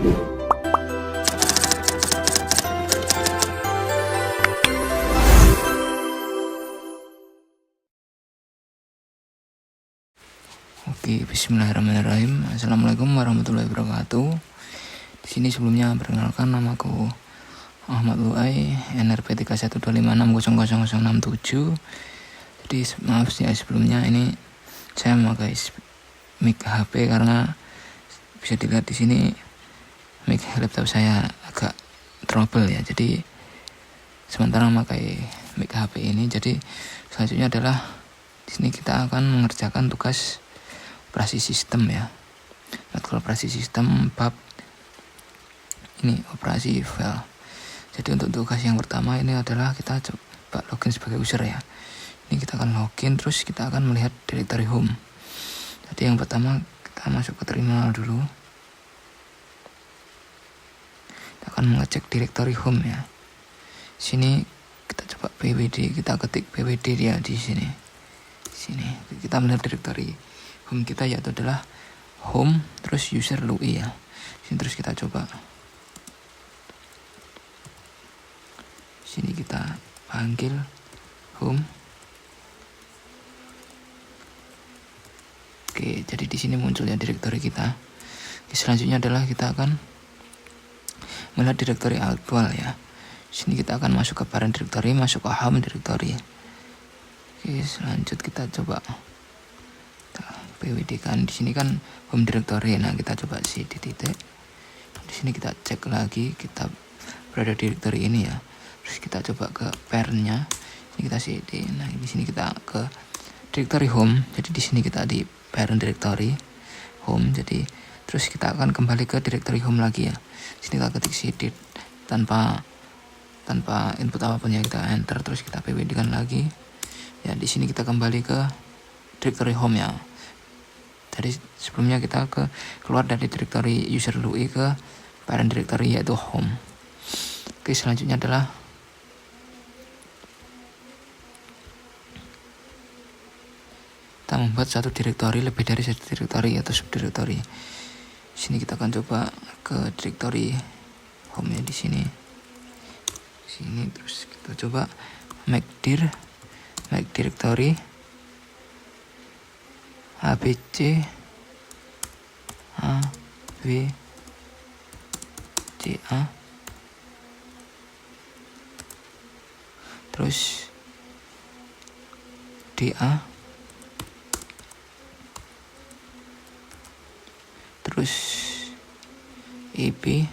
Oke, bismillahirrahmanirrahim. Assalamualaikum warahmatullahi wabarakatuh. Di sini sebelumnya perkenalkan, namaku Ahmad Luai, NRP 3125600067. Jadi maaf ya sebelumnya, ini saya memakai mic HP karena bisa dilihat di sini mic laptop saya agak trouble ya. Jadi sementara memakai mic HP ini, jadi selanjutnya adalah di sini kita akan mengerjakan tugas operasi sistem ya, matkul operasi sistem bab ini operasi file. Jadi untuk tugas yang pertama ini adalah kita coba login sebagai user ya. Ini kita akan login, terus kita akan melihat directory home. Jadi yang pertama kita masuk ke terminal dulu. Kita akan mengecek directory home ya. Sini kita coba pwd, kita ketik pwd dia di sini. Sini kita melihat directory home kita, yaitu adalah home terus user lui ya. Sini terus kita coba. Sini kita panggil home. Oke, jadi di sini munculnya directory kita. Oke, selanjutnya adalah kita akan melihat directory aktual ya. Sini kita akan masuk ke parent directory, masuk ke home directory. Oke, selanjut kita coba pwd kan, di sini kan home directory. Nah, kita coba cd titik. Di sini kita cek lagi kita berada di directory ini ya. Terus kita coba ke parentnya. Ini kita cd. Nah, di sini kita ke directory home. Jadi di sini kita di parent directory home. Jadi terus kita akan kembali ke directory home lagi ya. Di sini kita ketik cd tanpa input apapun ya, kita enter terus kita pwd kan lagi. Ya, di sini kita kembali ke directory home ya. Jadi sebelumnya kita keluar dari directory user lui ke parent directory yaitu home. Oke, selanjutnya adalah kita membuat satu directory, lebih dari satu directory atau subdirectory. Sini kita akan coba ke directory home ya, di sini. Sini terus kita coba make directory abc a b c a, terus da, terus eb,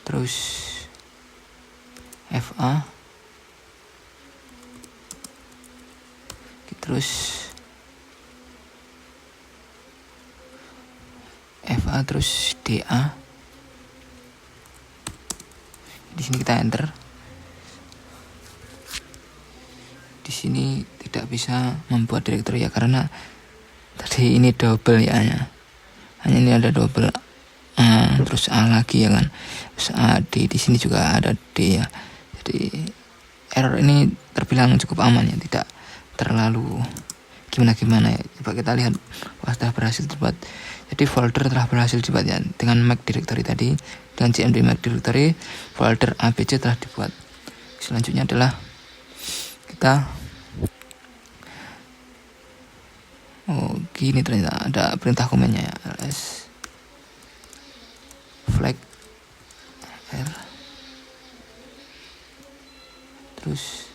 terus fa, terus fa, terus da. Di sini kita enter. Di sini tidak bisa membuat directory ya, karena tadi ini double ya, hanya ini ada double a, terus a lagi ya kan, terus ad, di sini juga ada d ya. Jadi error ini terbilang cukup aman ya, tidak terlalu gimana ya. Coba kita lihat, sudah berhasil dibuat. Jadi folder telah berhasil dibuat ya, dengan make directory tadi, dengan cmd make directory, folder abc telah dibuat. Selanjutnya adalah kita gini, ternyata ada perintah komennya ya, ls flag r, terus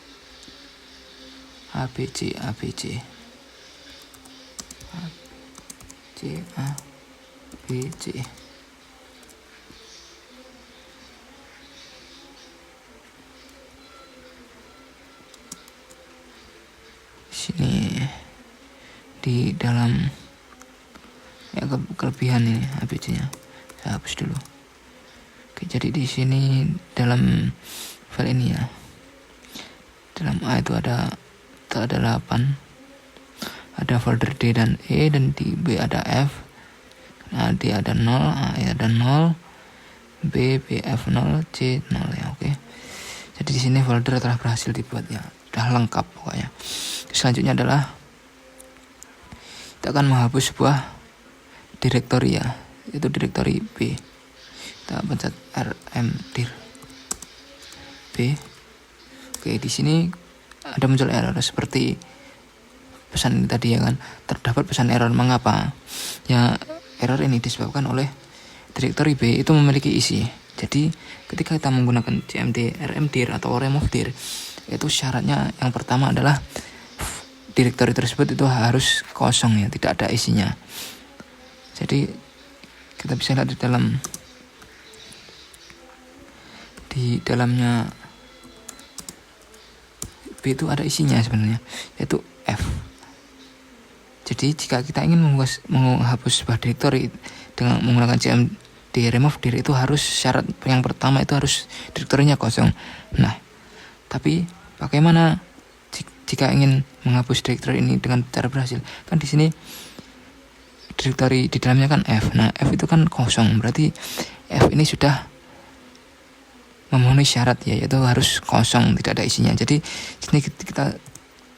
abc sini di dalam ya, kelebihan ini abc-nya saya hapus dulu. Oke, jadi di sini dalam file ini ya, dalam A itu ada 8, ada folder D dan E, dan di B ada F, nah D ada 0, A ada 0, B F 0, C 0 ya. Oke, jadi di sini folder telah berhasil dibuat ya, sudah lengkap pokoknya. Selanjutnya adalah kita akan menghapus sebuah direktori ya, itu direktori B. Kita pencet rmdir B. Oke, di sini ada muncul error seperti pesan ini tadi ya kan. Terdapat pesan error. Mengapa? Ya, error ini disebabkan oleh direktori B itu memiliki isi. Jadi ketika kita menggunakan cmd rmdir atau remove dir, itu syaratnya yang pertama adalah direktori tersebut itu harus kosong ya, tidak ada isinya. Jadi kita bisa lihat di dalamnya B itu ada isinya sebenarnya, yaitu F. Jadi jika kita ingin menghapus sebuah direktori dengan menggunakan cmd remove dir, itu harus syarat yang pertama itu harus direktorinya kosong. Nah, tapi bagaimana jika ingin menghapus direktori ini dengan cara berhasil? Kan di sini direktori di dalamnya kan F. Nah, F itu kan kosong, berarti F ini sudah memenuhi syarat ya, yaitu harus kosong, tidak ada isinya. Jadi di sini kita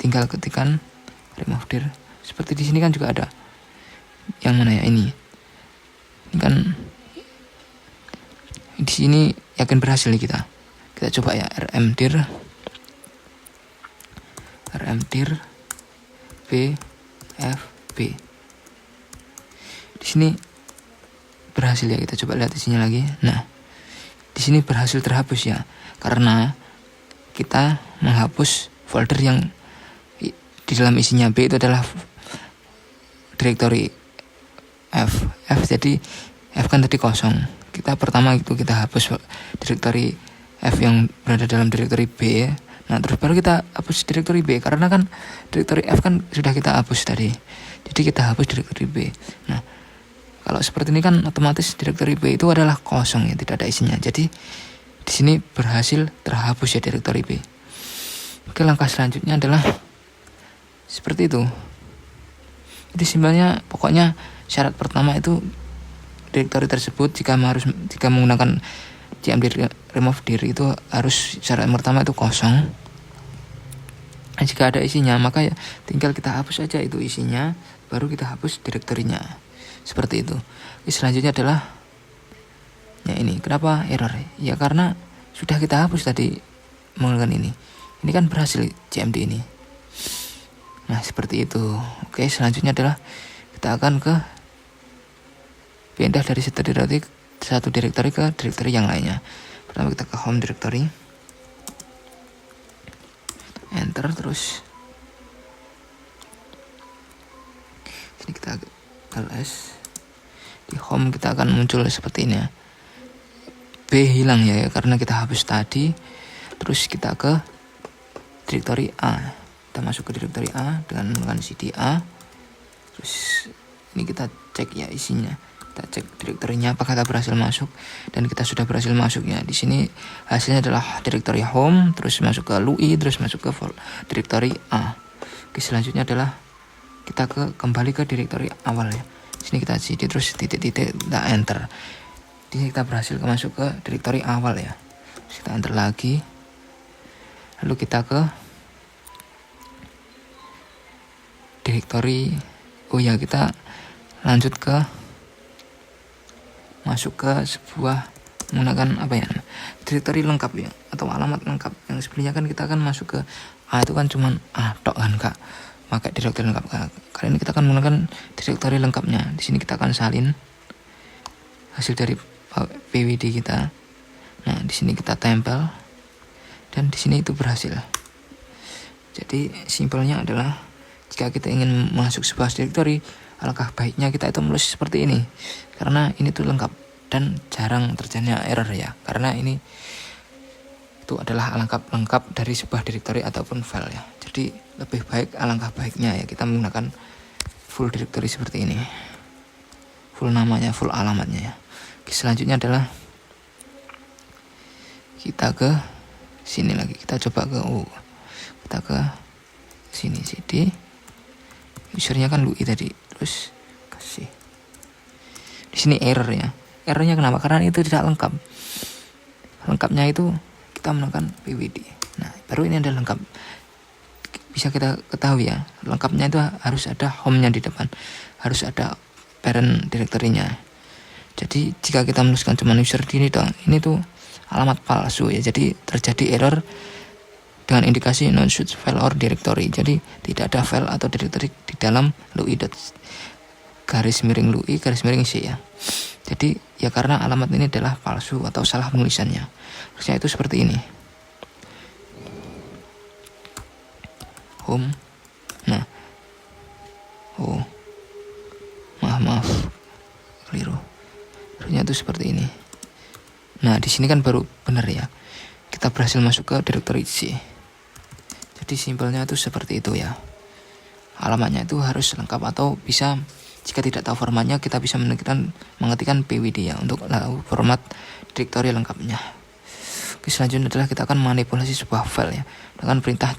tinggal ketikkan remove dir. Seperti di sini kan juga ada yang mana ya, ini kan di sini yakin berhasil nih kita. Kita coba ya, rmdir B F B. Di sini berhasil ya, kita coba lihat isinya lagi. Nah, di sini berhasil terhapus ya, karena kita menghapus folder yang di dalam isinya B itu adalah direktori F. Jadi F kan tadi kosong. Kita pertama itu kita hapus direktori F yang berada dalam direktori B. Nah, terus baru kita hapus direktori B, karena kan direktori F kan sudah kita hapus tadi. Jadi kita hapus direktori B. Nah, kalau seperti ini kan otomatis direktori B itu adalah kosong ya, tidak ada isinya. Jadi di sini berhasil terhapus ya direktori B. Oke, langkah selanjutnya adalah seperti itu. Jadi simpelnya pokoknya syarat pertama itu direktori tersebut jika menggunakan cmd remove dir itu harus syarat yang pertama itu kosong. Dan jika ada isinya maka ya tinggal kita hapus saja itu isinya, baru kita hapus direktorinya. Seperti itu. Selanjutnya adalah ya ini, kenapa error? Ya karena sudah kita hapus tadi menggunakan ini. Ini kan berhasil cmd ini. Nah, seperti itu. Oke, selanjutnya adalah kita akan pindah dari satu direktori ke direktori yang lainnya. Pertama kita ke home directory, enter, terus sini kita ls. Di home kita akan muncul seperti ini ya. B hilang ya, karena kita hapus tadi. Terus kita ke direktori A. Kita masuk ke direktori A dengan menggunakan cd A. Terus ini kita cek ya isinya. Kita cek direktorinya apakah kita berhasil masuk, dan kita sudah berhasil masuk ya. Di sini hasilnya adalah direktori home, terus masuk ke LUI, terus masuk ke direktori A. Oke, selanjutnya adalah kita kembali ke direktori awal ya. Di sini kita cd terus titik-titik kita enter. Di sini kita berhasil masuk ke direktori awal ya. Terus kita enter lagi. Lalu kita ke direktori, kita lanjut ke masuk ke sebuah menggunakan direktori lengkap ya, atau alamat lengkap. Yang sebenarnya kan kita akan masuk ke A itu kan cuman A tok kan kak, maka direktori lengkap. Kali ini kita akan menggunakan direktori lengkapnya. Di sini kita akan salin hasil dari pwd kita. Nah, di sini kita tempel, dan di sini itu berhasil. Jadi simpelnya adalah jika kita ingin masuk sebuah direktori, alangkah baiknya kita itu menulis seperti ini, karena ini tuh lengkap dan jarang terjadinya error ya, karena ini itu adalah alangkah lengkap dari sebuah direktori ataupun file ya. Jadi lebih baik, alangkah baiknya ya kita menggunakan full direktori seperti ini, full namanya, full alamatnya ya. Oke, selanjutnya adalah kita ke sini lagi, kita coba kita ke sini cd, usernya kan LUI tadi, terus kasih di sini error ya. Errornya kenapa? Karena itu tidak lengkap. Lengkapnya itu kita menggunakan pwd. Nah, baru ini ada lengkap. bisa kita ketahui ya, lengkapnya itu harus ada home-nya di depan, harus ada parent directory-nya. Jadi jika kita menuliskan cuma user ini dong, ini tuh alamat palsu ya, jadi terjadi error dengan indikasi non such file or directory. Jadi tidak ada file atau directory di dalam lui garis miring C ya. Jadi ya karena alamat ini adalah palsu atau salah penulisannya. Harusnya itu seperti ini. Home. Nah. Oh. Maaf. Keliru. Harusnya itu seperti ini. Nah, di sini kan baru benar ya. Kita berhasil masuk ke directory C. Jadi simpelnya itu seperti itu ya. Alamatnya itu harus lengkap atau bisa jika tidak tahu formatnya kita bisa mengetikkan pwd ya untuk format directory lengkapnya. Oke, selanjutnya adalah kita akan manipulasi sebuah file ya dengan perintah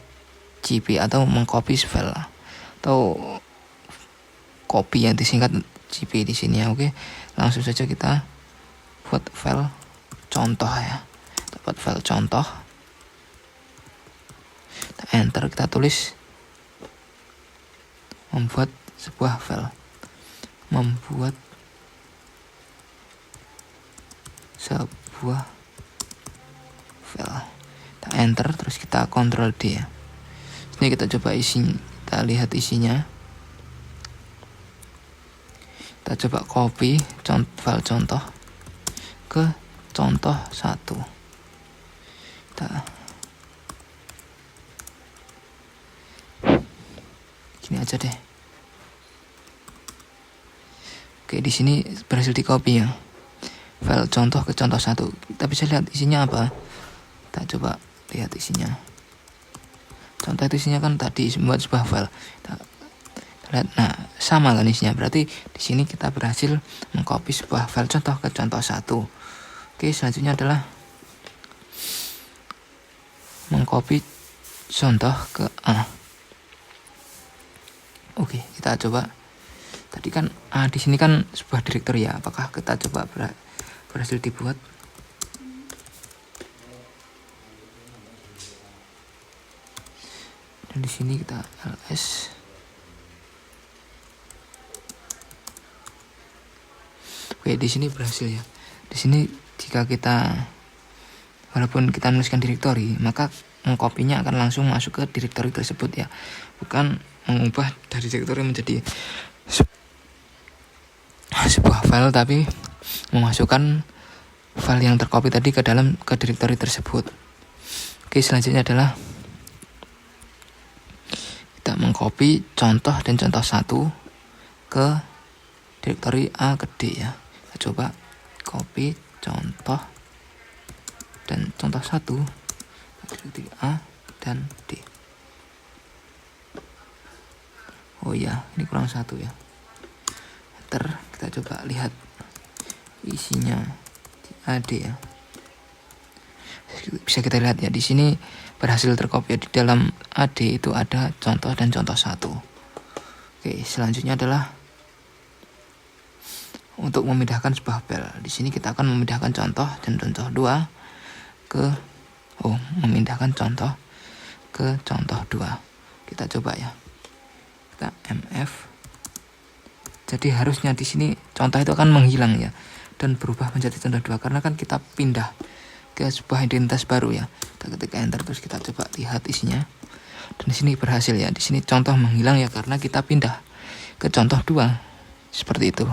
cp atau mengcopy file atau copy yang disingkat cp di sini ya. Oke, langsung saja kita buat file contoh ya. Kita buat file contoh. Kita enter, kita tulis membuat sebuah file. Membuat sebuah file. Kita enter, terus kita Ctrl D ya. Ini kita coba kita lihat isinya. Kita coba copy file contoh ke contoh 1. Gini aja deh. Oke, di sini berhasil di copy ya. File contoh ke contoh 1. Kita bisa lihat isinya apa. Kita coba lihat isinya. Contoh itu isinya kan tadi membuat sebuah file. Kita lihat, nah sama kan isinya. Berarti di sini kita berhasil mengcopy sebuah file contoh ke contoh 1. Oke, selanjutnya adalah mengcopy contoh ke A. Oke, kita coba. Tadi kan di sini kan sebuah directory ya. Apakah kita coba berhasil dibuat? Dan di sini kita ls. Oke, di sini berhasil ya. Di sini jika kita walaupun kita menuliskan directory, maka mengkopinya akan langsung masuk ke directory tersebut ya. Bukan mengubah dari directory menjadi sebuah file, tapi memasukkan file yang tercopy tadi ke directory tersebut. Oke, selanjutnya adalah kita mengcopy contoh dan contoh 1 ke directory A ke D ya. Kita coba copy contoh dan contoh 1 ke directory A dan D. Oh ya, ini kurang 1 ya. Kita coba lihat isinya di AD ya. Bisa kita lihat ya, di sini berhasil tercopy di dalam AD itu ada contoh dan contoh 1. Oke, selanjutnya adalah untuk memindahkan sebuah file. Di sini kita akan memindahkan contoh dan contoh 2 ke memindahkan contoh ke contoh 2. Kita coba ya. Kita mf. Jadi harusnya di sini contoh itu akan menghilang ya dan berubah menjadi contoh 2 karena kan kita pindah ke sebuah identitas baru ya. Kita ketik enter, terus kita coba lihat isinya. Dan di sini berhasil ya. Di sini contoh menghilang ya karena kita pindah ke contoh 2. Seperti itu.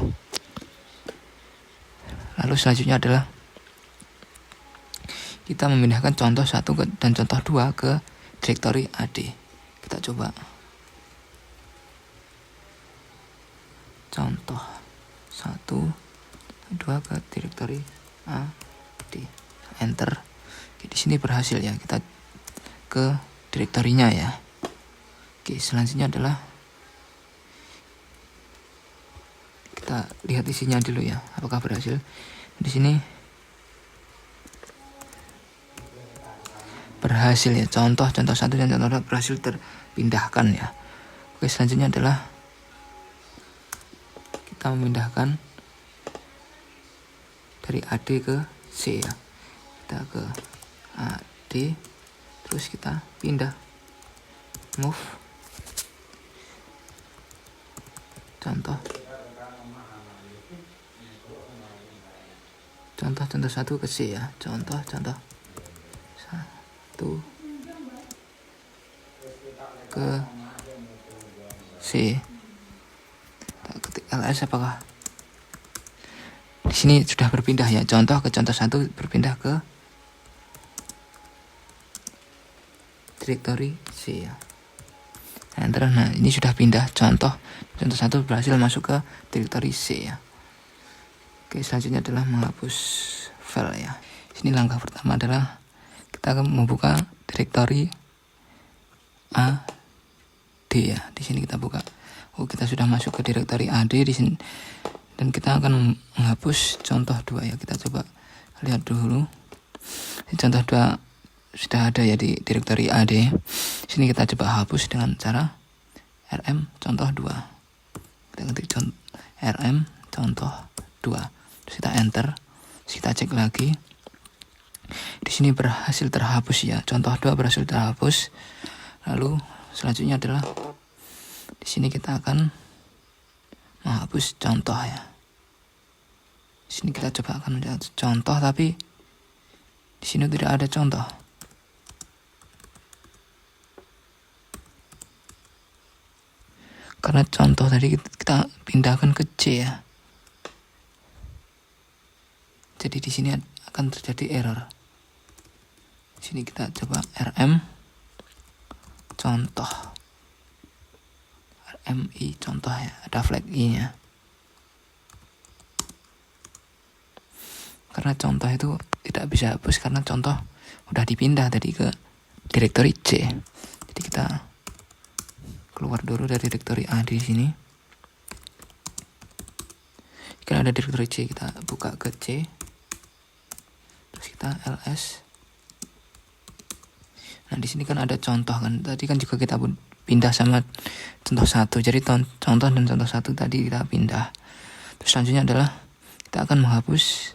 Lalu selanjutnya adalah kita memindahkan contoh 1 dan contoh 2 ke directory AD. Kita coba contoh 1 2 ke directory A D. Enter. Oke, di sini berhasil ya, kita ke direktorinya ya. Oke, selanjutnya adalah kita lihat isinya dulu ya, apakah berhasil. Di sini berhasil ya, contoh 1 dan contoh 2 berhasil terpindahkan ya. Oke, selanjutnya adalah kita memindahkan dari AD ke C ya. Kita ke AD, terus kita pindah move contoh satu ke C ya, contoh satu ke C. Kita ketik ls, apakah di sini sudah berpindah ya, contoh ke contoh satu berpindah ke directory C ya. Enter. Nah, ini sudah pindah, contoh satu berhasil masuk ke directory C ya. Oke, selanjutnya adalah menghapus file ya. Sini langkah pertama adalah kita akan membuka directory AD ya. Di sini kita buka. Oh, kita sudah masuk ke directory AD di sini. Dan kita akan menghapus contoh 2 ya. Kita coba lihat dulu. Contoh 2 sudah ada ya di directory AD. Sini kita coba hapus dengan cara rm contoh 2. Kita ketik rm contoh 2. Terus kita enter. Terus kita cek lagi. Di sini berhasil terhapus ya. Contoh 2 berhasil terhapus. Lalu selanjutnya adalah di sini kita akan menghapus contoh ya. Di sini kita coba akan mencatat contoh, tapi di sini tidak ada contoh. Karena contoh tadi kita pindahkan ke C ya. Jadi di sini akan terjadi error. Di sini kita coba rm contoh. RMI contoh ya, ada flag i-nya. Karena contoh itu tidak bisa hapus karena contoh udah dipindah tadi ke directory C. Jadi kita keluar dulu dari directory A di sini. Jika ada directory C, kita buka ke C. Terus kita ls. Nah, di sini kan ada contoh kan. Tadi kan juga kita pindah sama contoh 1. Jadi contoh dan contoh 1 tadi kita pindah. Terus selanjutnya adalah kita akan menghapus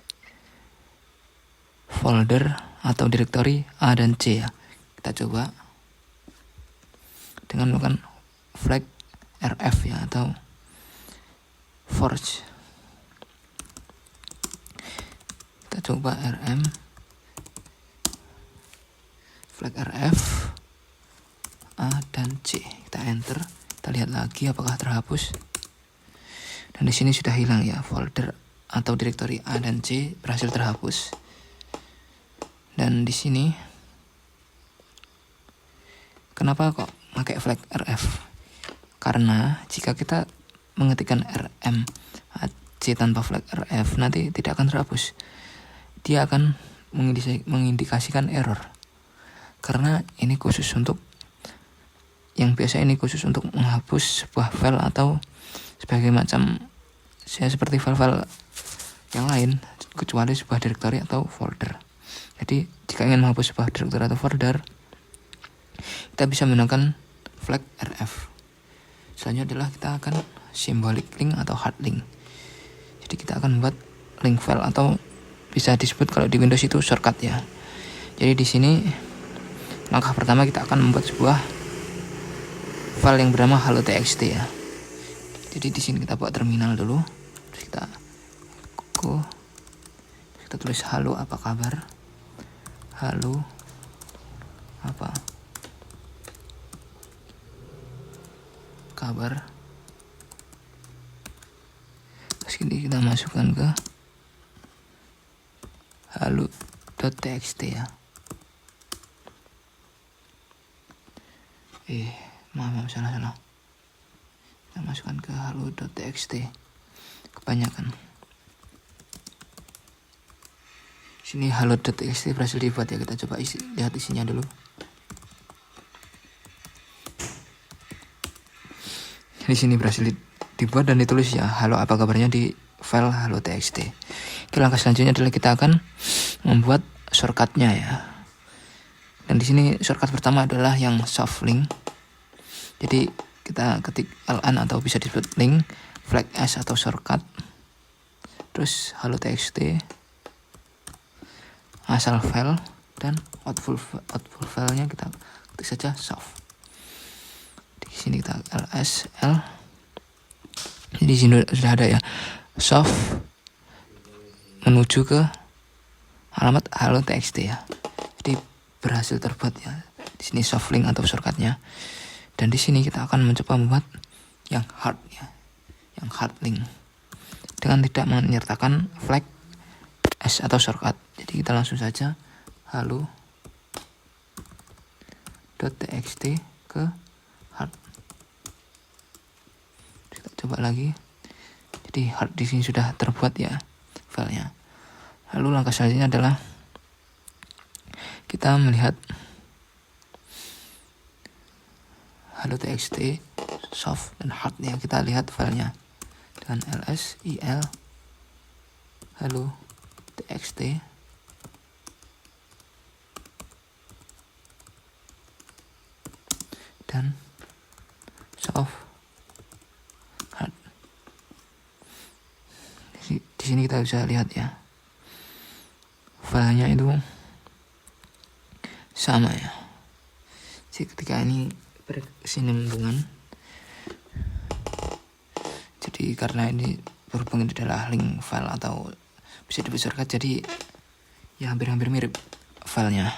folder atau directory A dan C ya. Kita coba dengan melakukan flag rf ya, atau forge. Kita coba rm flag rf A dan C. Kita enter. Kita lihat lagi apakah terhapus. Dan di sini sudah hilang ya, folder atau directory A dan C berhasil terhapus. Dan di sini kenapa kok pakai flag rf? Karena jika kita mengetikkan rm C tanpa flag rf, nanti tidak akan terhapus. Dia akan mengindikasikan error. Karena ini khusus untuk menghapus sebuah file atau sebagai macam seperti file-file yang lain, kecuali sebuah directory atau folder. Jadi jika ingin menghapus sebuah directory atau folder, kita bisa menggunakan flag rf. Selanjutnya adalah kita akan symbolic link atau hard link. Jadi kita akan membuat link file, atau bisa disebut kalau di Windows itu shortcut ya. Jadi di sini langkah pertama kita akan membuat sebuah file yang bernama halo.txt ya. Jadi di sini kita buat terminal dulu. Terus kita tulis halo apa kabar. Halo apa kabar. Terus ini kita masukkan ke halo.txt ya. Maaf, salah. Kita masukkan ke halo.txt. Kebanyakan. Sini halo.txt berhasil dibuat ya. Kita coba lihat isinya dulu. Di sini berhasil dibuat dan ditulis ya, halo apa kabarnya di file halo.txt. Oke, langkah selanjutnya adalah kita akan membuat shortcutnya ya. Dan di sini shortcut pertama adalah yang soft link. Jadi kita ketik ln atau bisa disebut link, flag s atau shortcut, terus halo.txt, asal file, dan output filenya kita ketik saja soft. Di sini kita lsl. Jadi di sini sudah ada ya, soft menuju ke alamat halo.txt ya. Jadi berhasil terbuat ya. Di sini soft link atau shortcutnya. Dan di sini kita akan mencoba membuat yang hard ya, yang hard link dengan tidak menyertakan flag s atau shortcut. Jadi kita langsung saja halo.txt ke hard. Kita coba lagi. Jadi hard di sini sudah terbuat ya filenya. Lalu langkah selanjutnya adalah kita melihat halo.txt soft dan hard ya. Kita lihat filenya dengan lsil halo.txt dan soft hard. Di sini kita bisa lihat ya, filenya itu sama ya. Jadi ketika ini berkesinambungan, jadi karena ini berhubung ini adalah link file atau bisa disebut shortcut, jadi ya hampir-hampir mirip filenya.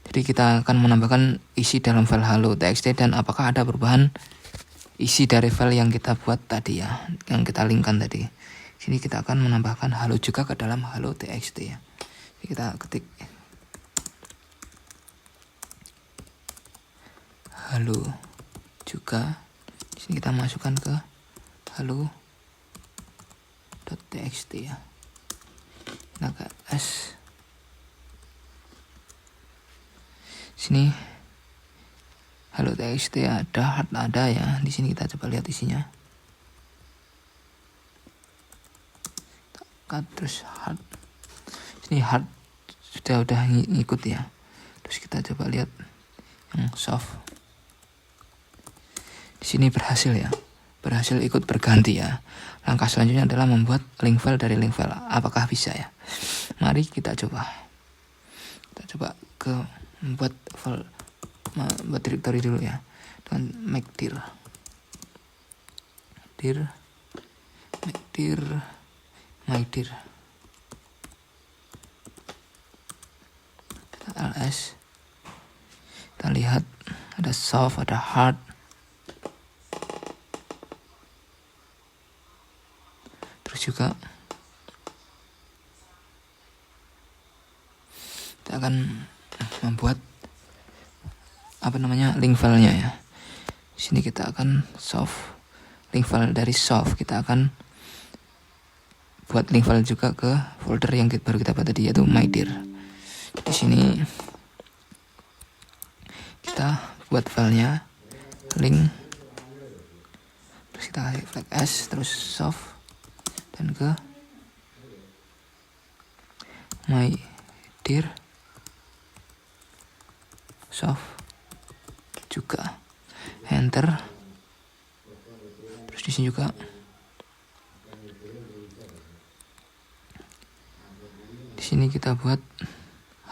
Jadi kita akan menambahkan isi dalam file halo.txt dan apakah ada perubahan isi dari file yang kita buat tadi ya, yang kita linkkan tadi. Sini kita akan menambahkan halo juga ke dalam halo.txt ya. Jadi kita ketik halo juga. Di sini kita masukkan ke halo.txt ya. Kita ke s. Sini halo.txt ada, hard ada ya. Di sini kita coba lihat isinya. Terus hard. Sini hard sudah ngikut ya. Terus kita coba lihat yang soft. Di sini berhasil ya. Berhasil ikut berganti ya. Langkah selanjutnya adalah membuat link file dari link file. Apakah bisa ya? Mari kita coba. Kita coba ke membuat file, buat directory dulu ya, dengan make dir my dir ls. Kita lihat ada soft, ada hard. Terus juga kita akan membuat link filenya ya. Di sini kita akan soft link file dari soft. Kita akan buat link file juga ke folder yang baru kita buat tadi, yaitu my dir. Di sini kita buat filenya link, terus kita kasih flag s, terus soft, dan ke my dir soft juga, enter. Terus di sini juga di sini kita buat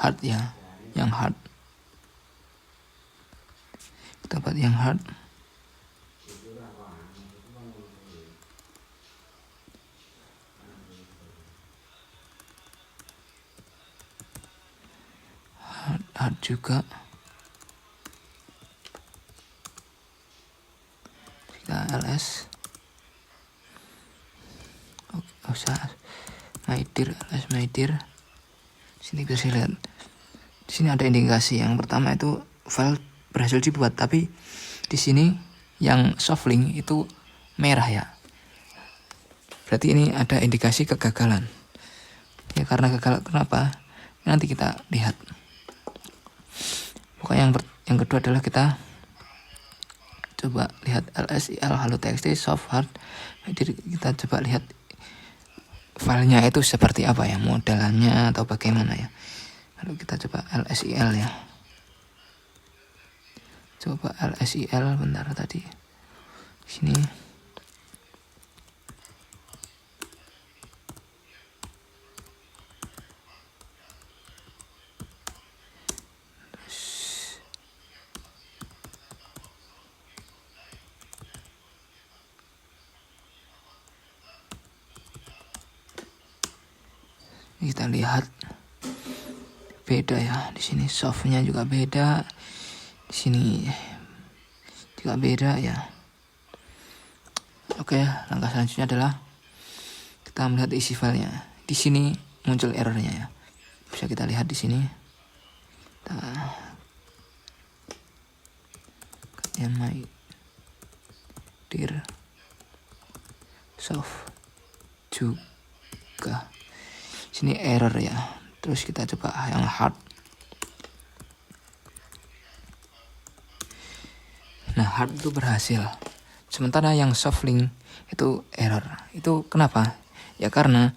hard ya, yang hard. Kita buat yang hard. Hard juga. Kita ls. Usah my dir, ls my dir. Sini bisa lihat. Di sini ada indikasi. Yang pertama itu file berhasil dibuat, tapi di sini yang soft link itu merah ya. Berarti ini ada indikasi kegagalan. Ya, karena gagal kenapa? Nanti kita lihat. Pokoknya yang kedua adalah kita coba lihat lsil halo.txt soft hard. Jadi kita coba lihat filenya itu seperti apa ya, modelannya atau bagaimana ya. Lalu kita coba lsil ya. Coba lsil bentar tadi. Sini. Ini kita lihat beda ya. Di sini softnya juga beda, di sini juga beda ya. Oke, langkah selanjutnya adalah kita melihat isi filenya. Di sini muncul errornya ya. Bisa kita lihat di sini. My dear soft juga. Sini error ya. Terus kita coba yang hard. Nah, hard itu berhasil. Sementara yang soft link itu error. Itu kenapa? Ya karena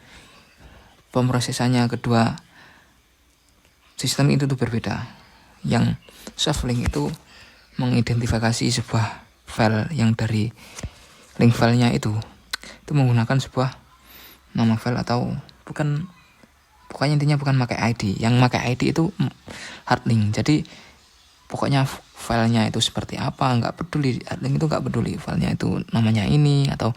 pemrosesannya kedua sistem itu tuh berbeda. Yang soft link itu mengidentifikasi sebuah file yang dari link filenya itu menggunakan sebuah nama file atau pokoknya intinya bukan pakai ID. Yang pakai ID itu hard link. Jadi pokoknya filenya itu seperti apa nggak peduli, hard link itu nggak peduli filenya itu namanya ini atau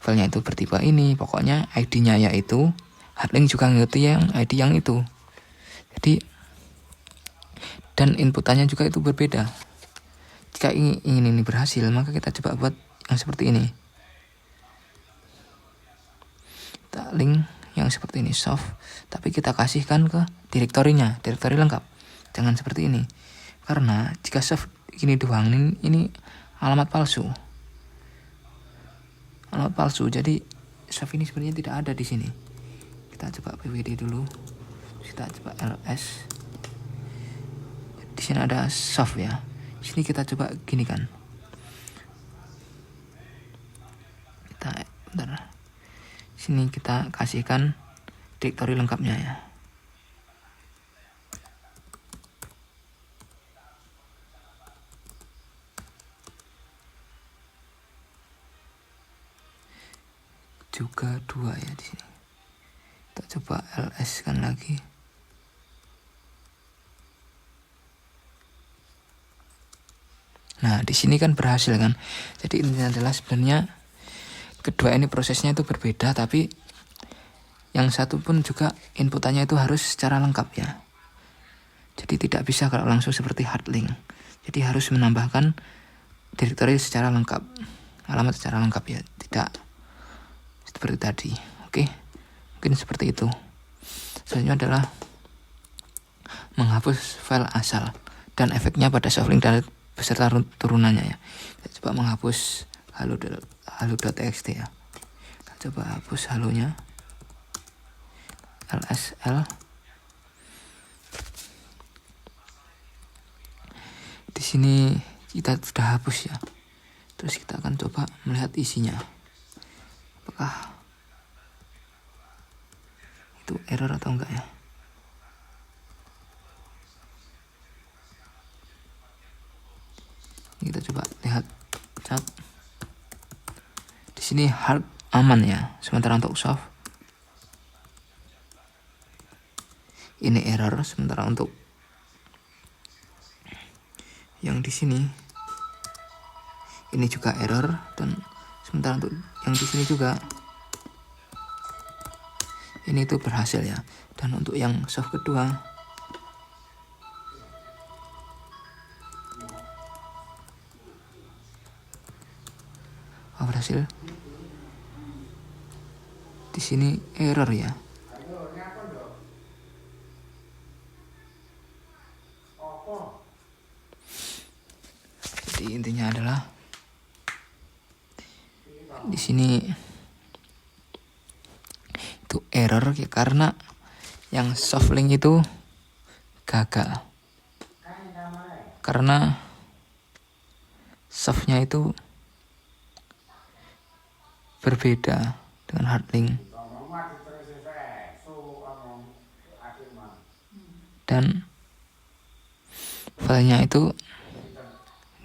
filenya itu bertipe ini, pokoknya ID-nya yaitu. Hard link juga ngerti yang ID yang itu. Jadi dan inputannya juga itu berbeda. Jika ingin ini berhasil, maka kita coba buat yang seperti ini. Kita link yang seperti ini soft, tapi kita kasihkan ke direktorinya, direktori lengkap. Jangan seperti ini. Karena jika soft ini doang, ini alamat palsu. Alamat palsu. Jadi soft ini sebenarnya tidak ada di sini. Kita coba pwd dulu. Kita coba ls. Di sini ada soft ya. Sini kita coba gini kan. Bentar. Sini kita kasihkan direktori lengkapnya ya. Juga 2 ya di sini. Kita coba ls kan lagi. Nah, di sini kan berhasil kan. Jadi intinya adalah sebenarnya kedua ini prosesnya itu berbeda, tapi yang satu pun juga inputannya itu harus secara lengkap ya. Jadi tidak bisa kalau langsung seperti hard link. Jadi harus menambahkan direktori secara lengkap, alamat secara lengkap ya. Tidak seperti tadi. Oke, mungkin seperti itu. Selanjutnya adalah menghapus file asal dan efeknya pada soft link dan beserta turunannya ya. Kita coba menghapus halo.txt ya. Kita coba hapus halonya. lsl. Di sini kita sudah hapus ya. Terus kita akan coba melihat isinya. Apakah itu error atau enggak ya? Kita coba lihat chat. Di sini hard aman ya. Sementara untuk soft ini error. Sementara untuk yang di sini ini juga error, dan sementara untuk yang di sini juga ini itu berhasil ya. Dan untuk yang soft kedua berhasil. Di sini error ya. Jadi intinya adalah di sini itu error ya, karena yang soft link itu gagal. Karena softnya itu berbeda dengan hard link. Dan filenya itu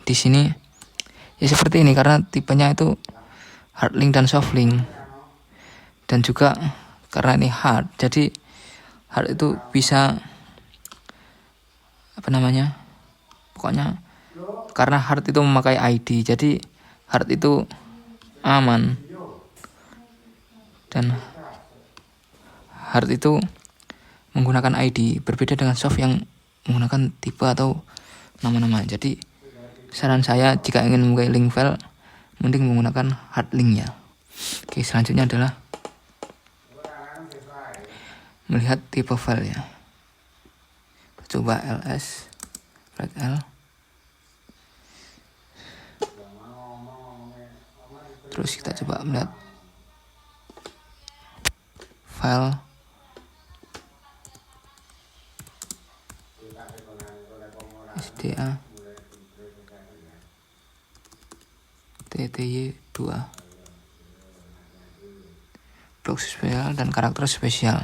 di sini ya seperti ini karena tipenya itu hard link dan soft link. Dan juga karena ini hard, jadi hard itu bisa pokoknya karena hard itu memakai ID, jadi hard itu aman. Dan hard itu menggunakan ID, berbeda dengan soft yang menggunakan tipe atau nama-nama. Jadi saran saya jika ingin membuka link file, mending menggunakan hard linknya. Oke, selanjutnya adalah melihat tipe file ya. Coba ls flag L, terus kita coba melihat file SDA TTY2 blok spesial dan karakter spesial.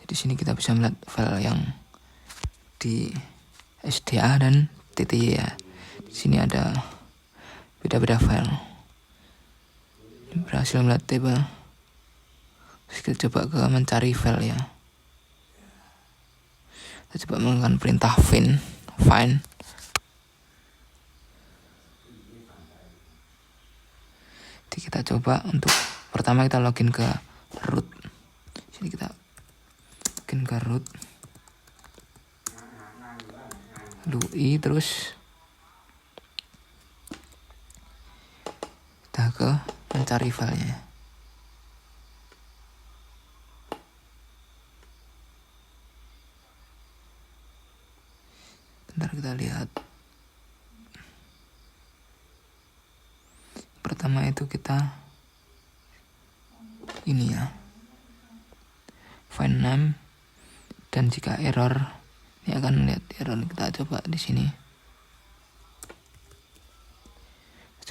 Di sini kita bisa melihat file yang di SDA dan TTY ya. Di sini ada beda-beda file. Berhasil melihat table. Terus kita coba ke mencari file ya. Kita coba menggunakan perintah find. Jadi kita coba untuk pertama kita login ke root. Sini kita login ke root. Lalu terus kita ke mencari filenya. Bentar kita lihat. Pertama itu kita ini ya, find name, dan jika error ini akan lihat error. Kita coba di sini,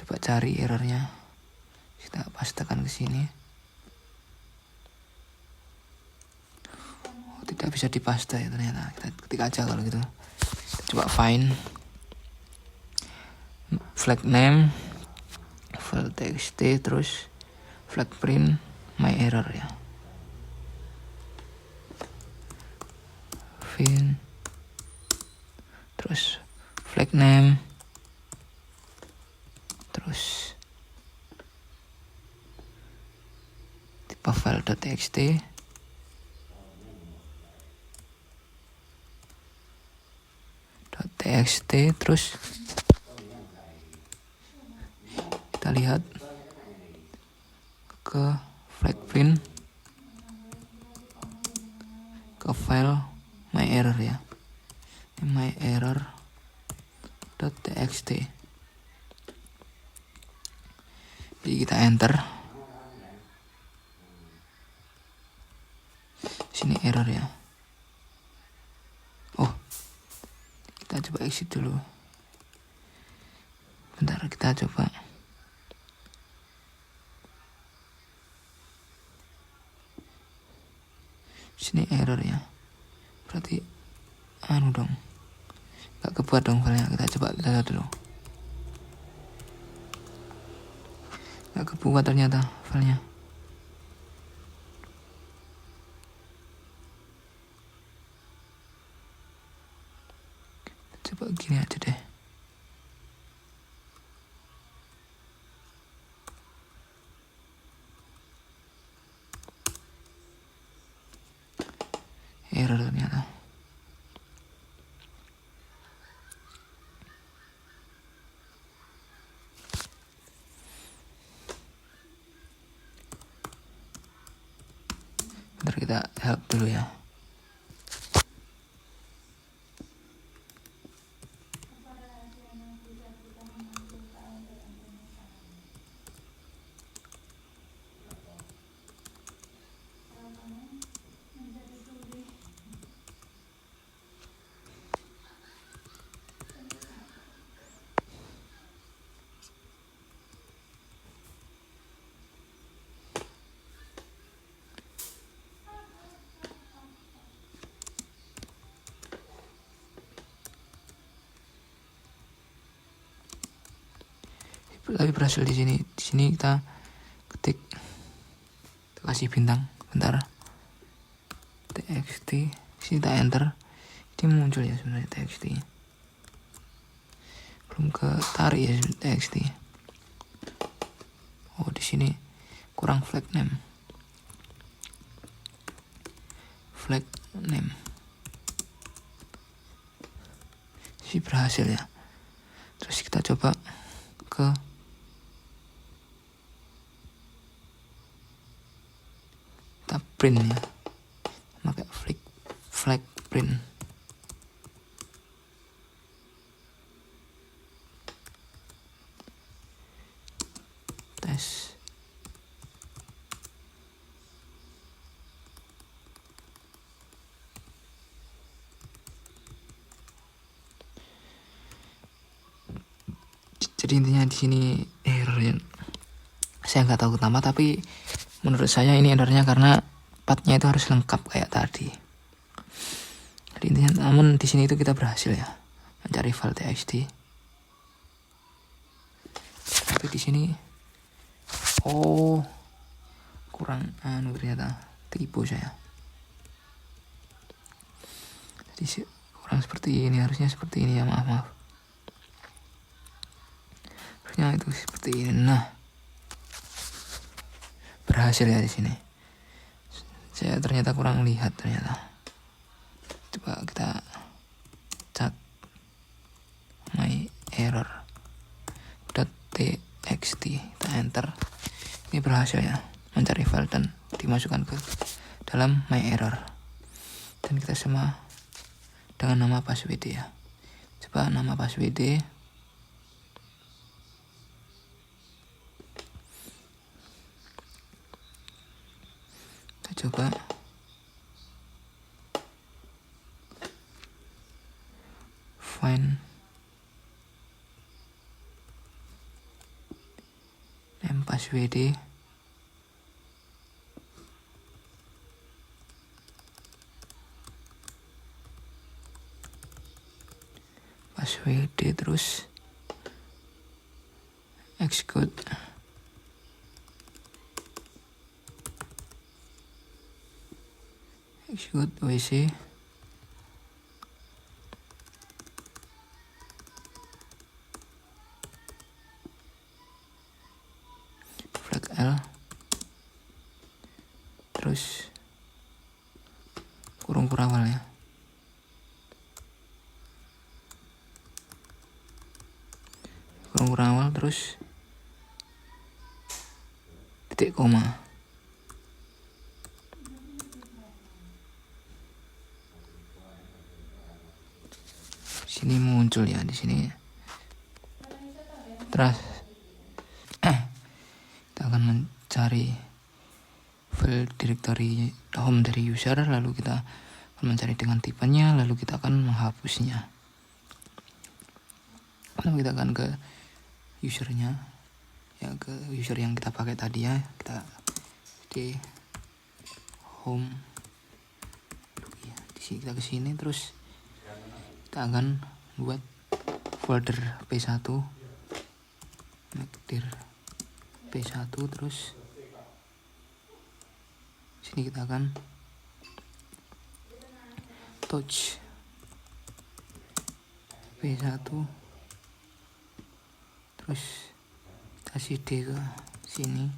coba cari errornya, kita pastekan ke sini. Oh, tidak bisa dipaste ya ternyata. Kita ketik aja kalau gitu. Kita coba find flag name file txt, terus flag print my error ya. Find, terus flag name, terus tipe file .txt, terus kita lihat ke flag print, ke file my error ya, my error.txt. Jadi kita enter. Sini error ya. Oh, kita coba exit dulu. Bentar, kita coba. Sini error ya. Berarti dong, gak kebuat dong filenya. Kita coba lihat dulu. Gak kebuat ternyata filenya. Coba gini aja deh. Error ternyata. Bentar, kita help dulu ya. Tapi berhasil di sini. Di sini kita ketik, kita kasih bintang. Bentar. txt. Di sini kita enter. Ini muncul ya sebenarnya txt. Belum ketarik ya txt. Oh, di sini kurang flag name. flag name. Si berhasil ya. Terus kita coba ke kita print ya, pakai flag print. Tes. Jadi intinya di sini error ya. Saya nggak tahu kenapa, tapi menurut saya ini errornya karena partnya itu harus lengkap kayak tadi. Jadi intinya, namun di sini itu kita berhasil ya mencari file txt. Tapi di sini kurang ternyata tipu saya. Jadi kurang seperti ini, harusnya seperti ini ya, maaf. Harusnya itu seperti ini. Nah, berhasil ya di sini. Saya ternyata kurang lihat ternyata. Coba kita cat my error .txt, kita enter. Ini berhasil ya mencari file dan dimasukkan ke dalam my error. Dan kita sama dengan nama passwd ya. Coba nama passwd. Kita coba find name passwd. Terus execute. WC. Flag L. Terus kurung awal ya. Kurung awal terus titik koma. Sini muncul ya di sini. Terus kita akan mencari file directory home dari user, lalu kita akan mencari dengan tipenya, lalu kita akan menghapusnya. Lalu kita akan ke usernya ya, ke user yang kita pakai tadi ya. Kita di home ya, di sini kita ke sini, terus kita akan buat folder p1 dir p1, terus sini kita akan touch p1, terus kasih D ke sini,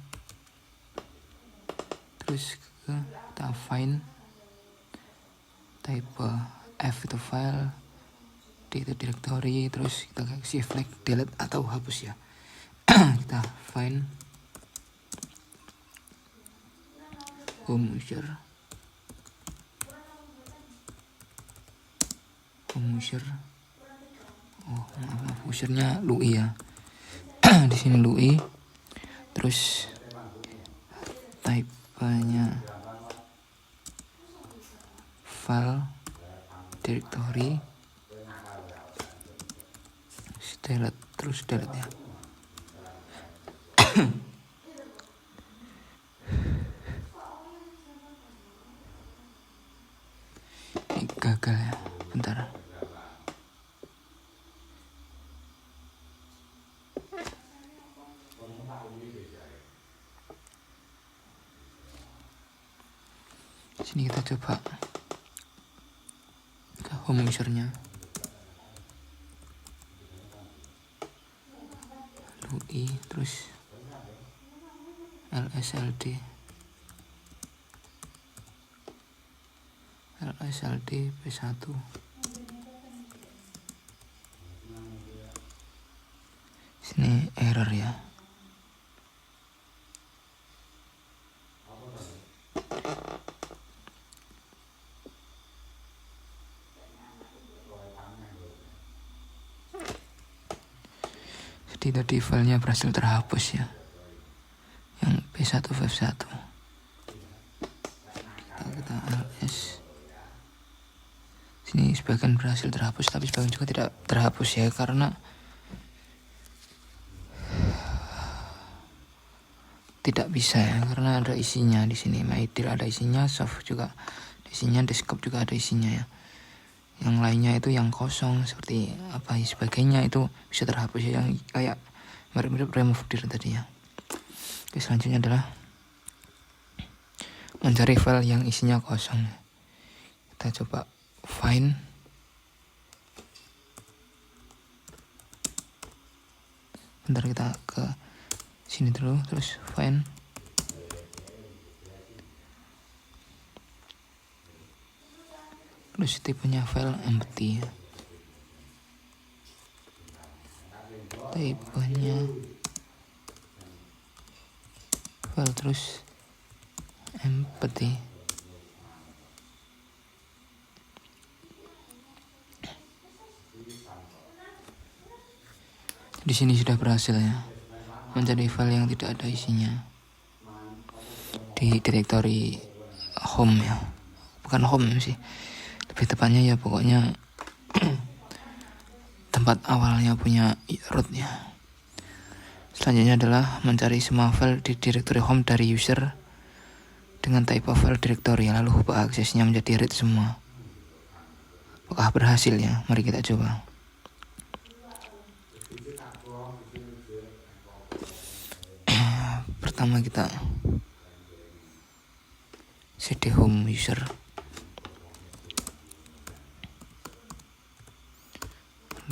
terus kita find, type F itu file, D itu directory, terus kita kasih flag delete atau hapus ya. Kita find home user, maaf usernya Lui ya. Di sini Lui, terus type-nya file directory, terus delete ya. Ini gagal ya, bentar. Sini kita coba ke home usernya, Lui, terus lsld, LSLD P1. Sini error ya. Jadi tadi filenya berhasil terhapus ya, yang P1 F1. Kita ls. Sini sebagian berhasil terhapus, tapi sebagian juga tidak terhapus ya, karena tidak bisa ya, karena ada isinya di sini. MyDeal ada isinya, soft juga ada isinya, desktop juga ada isinya ya. Yang lainnya itu yang kosong seperti apa ya, sebagainya itu bisa terhapus ya, yang kayak mirip-mirip remove dir tadi ya. Oke, selanjutnya adalah mencari file yang isinya kosong. Kita coba find. Bentar, kita ke sini dulu, terus find. Terus tipenya file empty ya. Tipenya file terus empty. Di sini sudah berhasil ya, mencari file yang tidak ada isinya di direktori home ya, bukan home sih, lebih tepatnya ya pokoknya tempat awalnya punya root ya. Selanjutnya adalah mencari semua file di direktori home dari user dengan type of file directory, lalu ubah aksesnya menjadi read semua. Apakah berhasil ya? Mari kita coba. Pertama kita cd home user,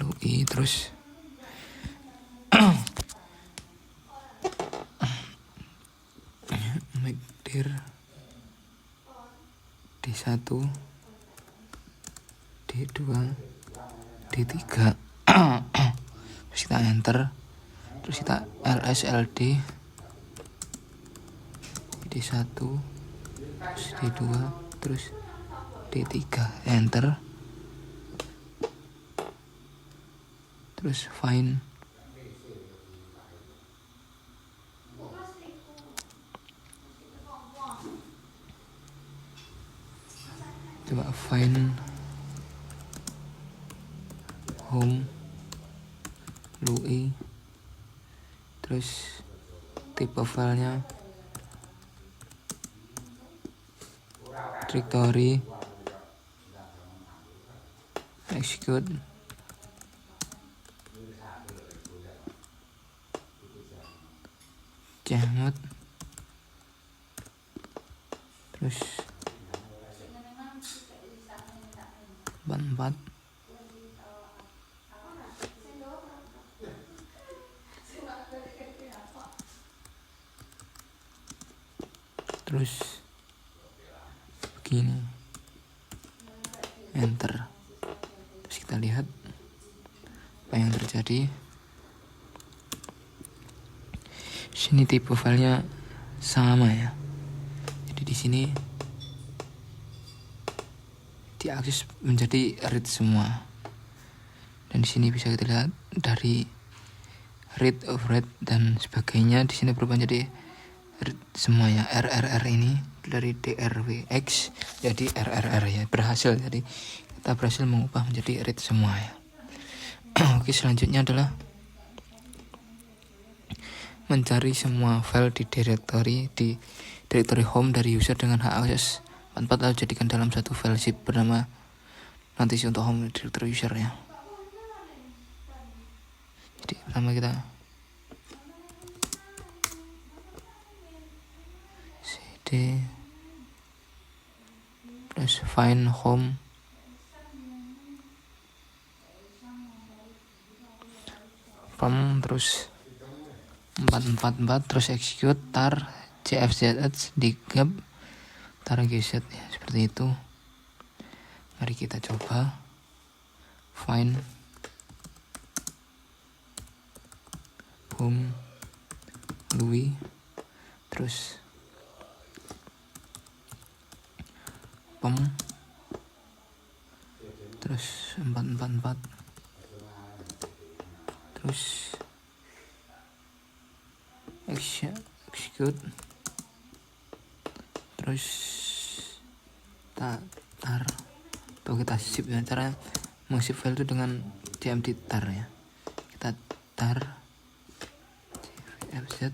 lalu terus make dir D1, D2, D3. Terus kita enter, terus kita lsld D1, terus D2, terus D3, enter, terus find. Coba find home lui, terus tipe filenya directory, execute, chmod, terus 4, terus begini, enter. Terus kita lihat apa yang terjadi. Sini tipe filenya sama ya, jadi di sini diakses menjadi read semua, dan di sini bisa kita lihat dari read of read dan sebagainya, di sini berubah jadi read semua ya. RRR ini dari DRWX jadi RRR ya, berhasil. Jadi kita berhasil mengubah menjadi read semua ya. Oke, selanjutnya adalah mencari semua file di directory home dari user dengan hak akses 44, lalu jadikan dalam satu file zip bernama nanti untuk home directory user ya. Jadi pertama kita cd plus find home from, terus 444, terus execute tar cfzh di gap tar gz ya, seperti itu. Mari kita coba find home Louis, terus pom, terus 444, terus execute, terus tar atau kita zip ya. Cara mengzip file itu dengan cmd tar ya. Kita tar fz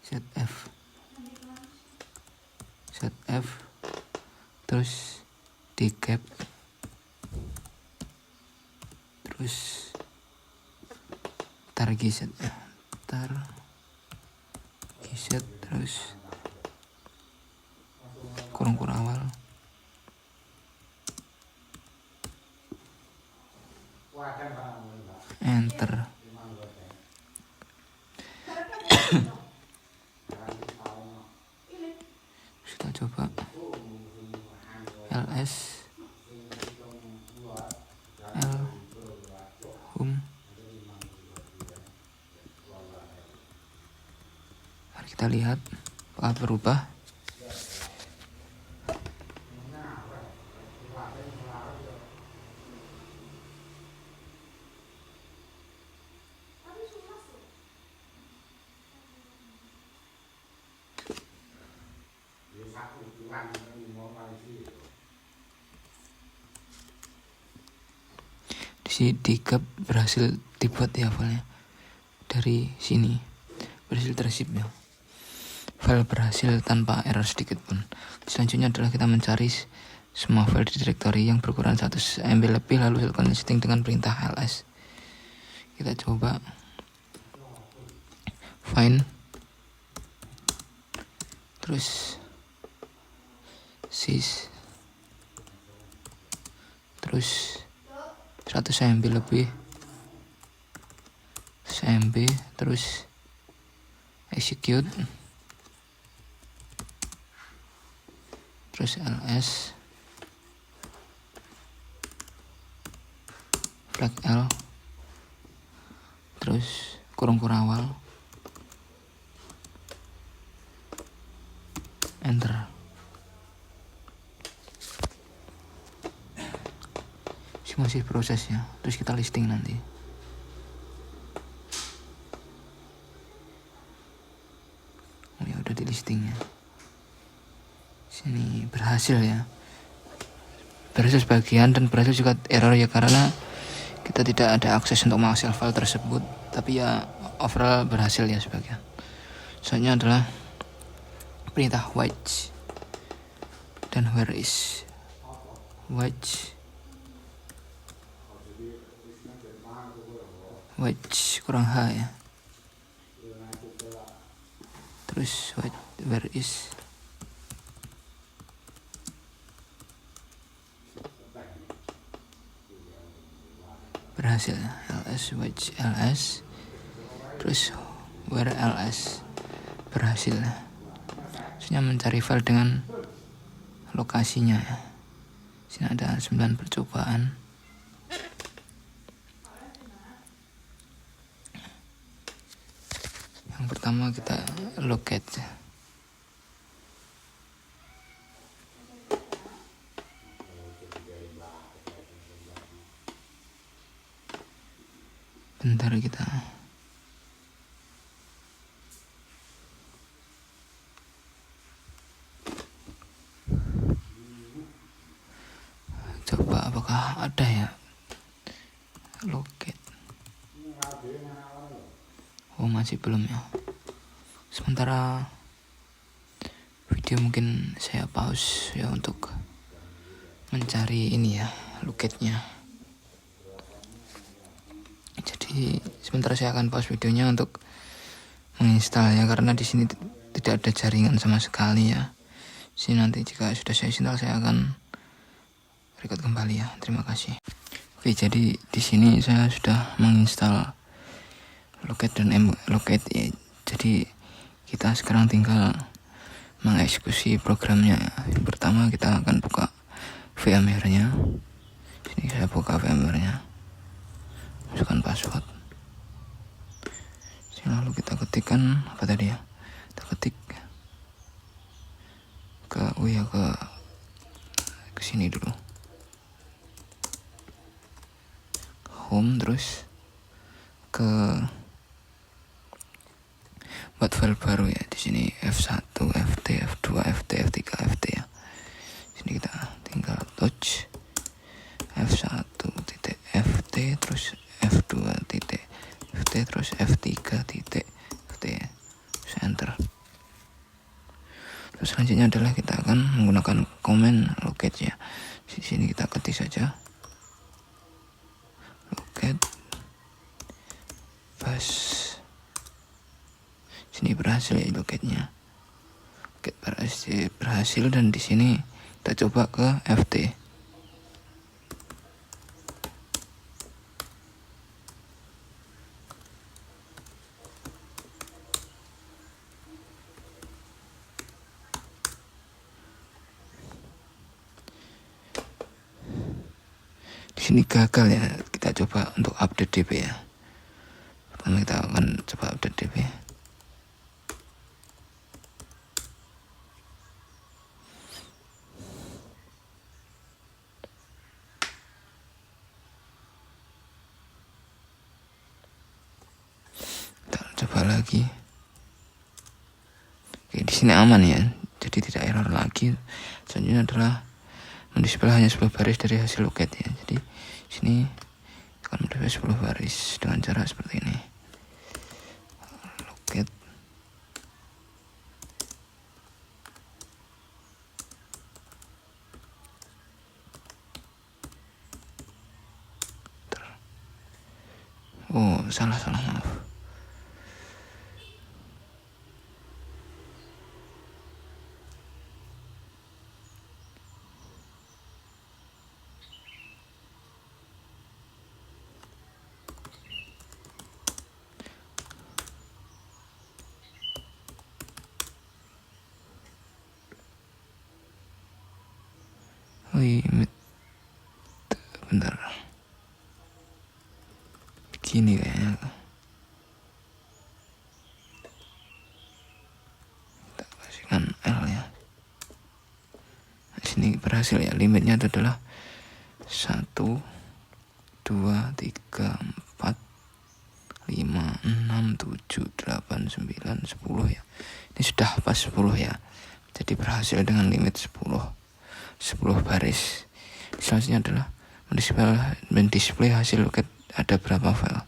zf terus di cap, terus tar gz terus kurung awal, enter. Kita coba ls l home. Mari kita lihat apakah berubah. Di cap berhasil dibuat ya filenya. Dari sini berhasil tersip ya. File berhasil tanpa error sedikit pun. Selanjutnya adalah kita mencari semua file di directory yang berukuran 100 MB lebih, lalu lakukan listing dengan perintah ls. Kita coba find, terus sys, terus 100 MB lebih, 100 MB, terus execute, terus ls flag l, terus kurung awal, enter. Masih proses ya, terus kita listing nanti. Oh ya, udah di listingnya. Sini berhasil ya, berhasil sebagian dan berhasil juga error ya, karena kita tidak ada akses untuk mengakses file tersebut. Tapi ya overall berhasil ya sebagian. Soalnya adalah perintah which dan where is. Which kurang H ya, terus where is, berhasil ls which ls, terus where ls, berhasil. Maksudnya mencari file dengan lokasinya ya. Sini ada 9 percobaan. Yang pertama kita locate. Bentar kita coba apakah ada ya locate. Oh masih belum ya. Sementara video mungkin saya pause ya untuk mencari ini ya locate-nya. Jadi sementara saya akan pause videonya untuk menginstal ya, karena di sini tidak ada jaringan sama sekali ya. Sini nanti jika sudah saya install saya akan record kembali ya. Terima kasih. Oke, jadi di sini saya sudah menginstal locate dan locate ya. Jadi kita sekarang tinggal mengeksekusi programnya. Yang pertama kita akan buka VMware-nya. Sini saya buka VMware-nya, masukkan password. Lalu kita ketikkan apa tadi ya? Kita ketik ke sini dulu. Home, terus ke buat file baru ya. Di sini F1, FT, F2, FT, F3, FT ya. Sini kita tinggal touch F1 titik FT, terus F2 titik FT, terus F3 titik FT, terus enter. Terus selanjutnya adalah kita akan menggunakan command locate ya. Di sini kita ketik saja locate pas. Sini berhasil ya locate-nya. Locate berhasil dan di sini kita coba ke FT. Di sini gagal ya. Kita coba untuk update DB ya. Pertama kita akan coba update DB. Kita coba lagi. Oke, di sini aman ya. Jadi tidak error lagi. Selanjutnya adalah mendisplay hanya 10 baris dari hasil locate ya. Jadi sini akan mendisplay 10 baris dengan cara seperti ini. Locate. Oh, salah maaf. Bentar, gini kayaknya. Kita kasihkan L ya. Nah, sini berhasil ya. Limitnya itu adalah 1, 2, 3, 4, 5, 6, 7, 8, 9, 10 ya. Ini sudah pas 10 ya. Jadi berhasil dengan limit 10 baris. Selanjutnya adalah mendisplay hasil locate ada berapa file.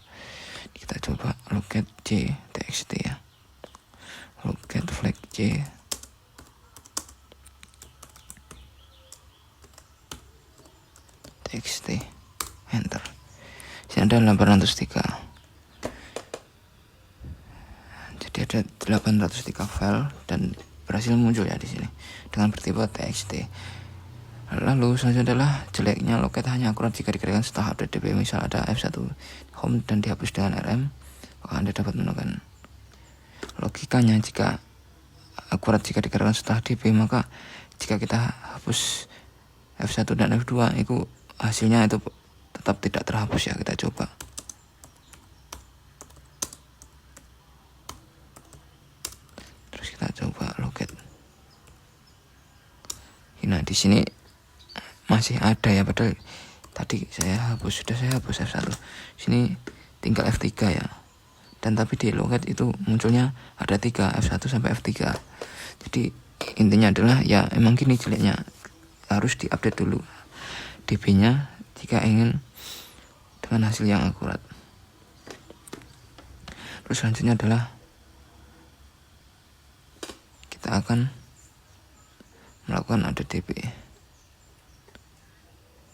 Kita coba locate J txt ya. Locate flag J. txt, enter. Sini ada 803. Jadi ada 803 file dan berhasil muncul ya di sini dengan bertipe txt. Lalu selanjutnya adalah jeleknya locate hanya akurat jika dikerjakan setelah update DB. Misal ada F1 home dan dihapus dengan RM, maka Anda dapat menemukan logikanya. Jika akurat jika dikerjakan setelah DB, maka jika kita hapus F1 dan F2 itu hasilnya itu tetap tidak terhapus ya. Kita coba. Terus kita coba locate. Nah, di sini masih ada ya, padahal tadi sudah saya hapus F1. Sini tinggal F3 ya. Dan tapi di locate itu munculnya ada 3, F1 sampai F3. Jadi intinya adalah ya emang gini jeleknya, harus diupdate dulu DB-nya jika ingin dengan hasil yang akurat. Terus selanjutnya adalah kita akan melakukan update DB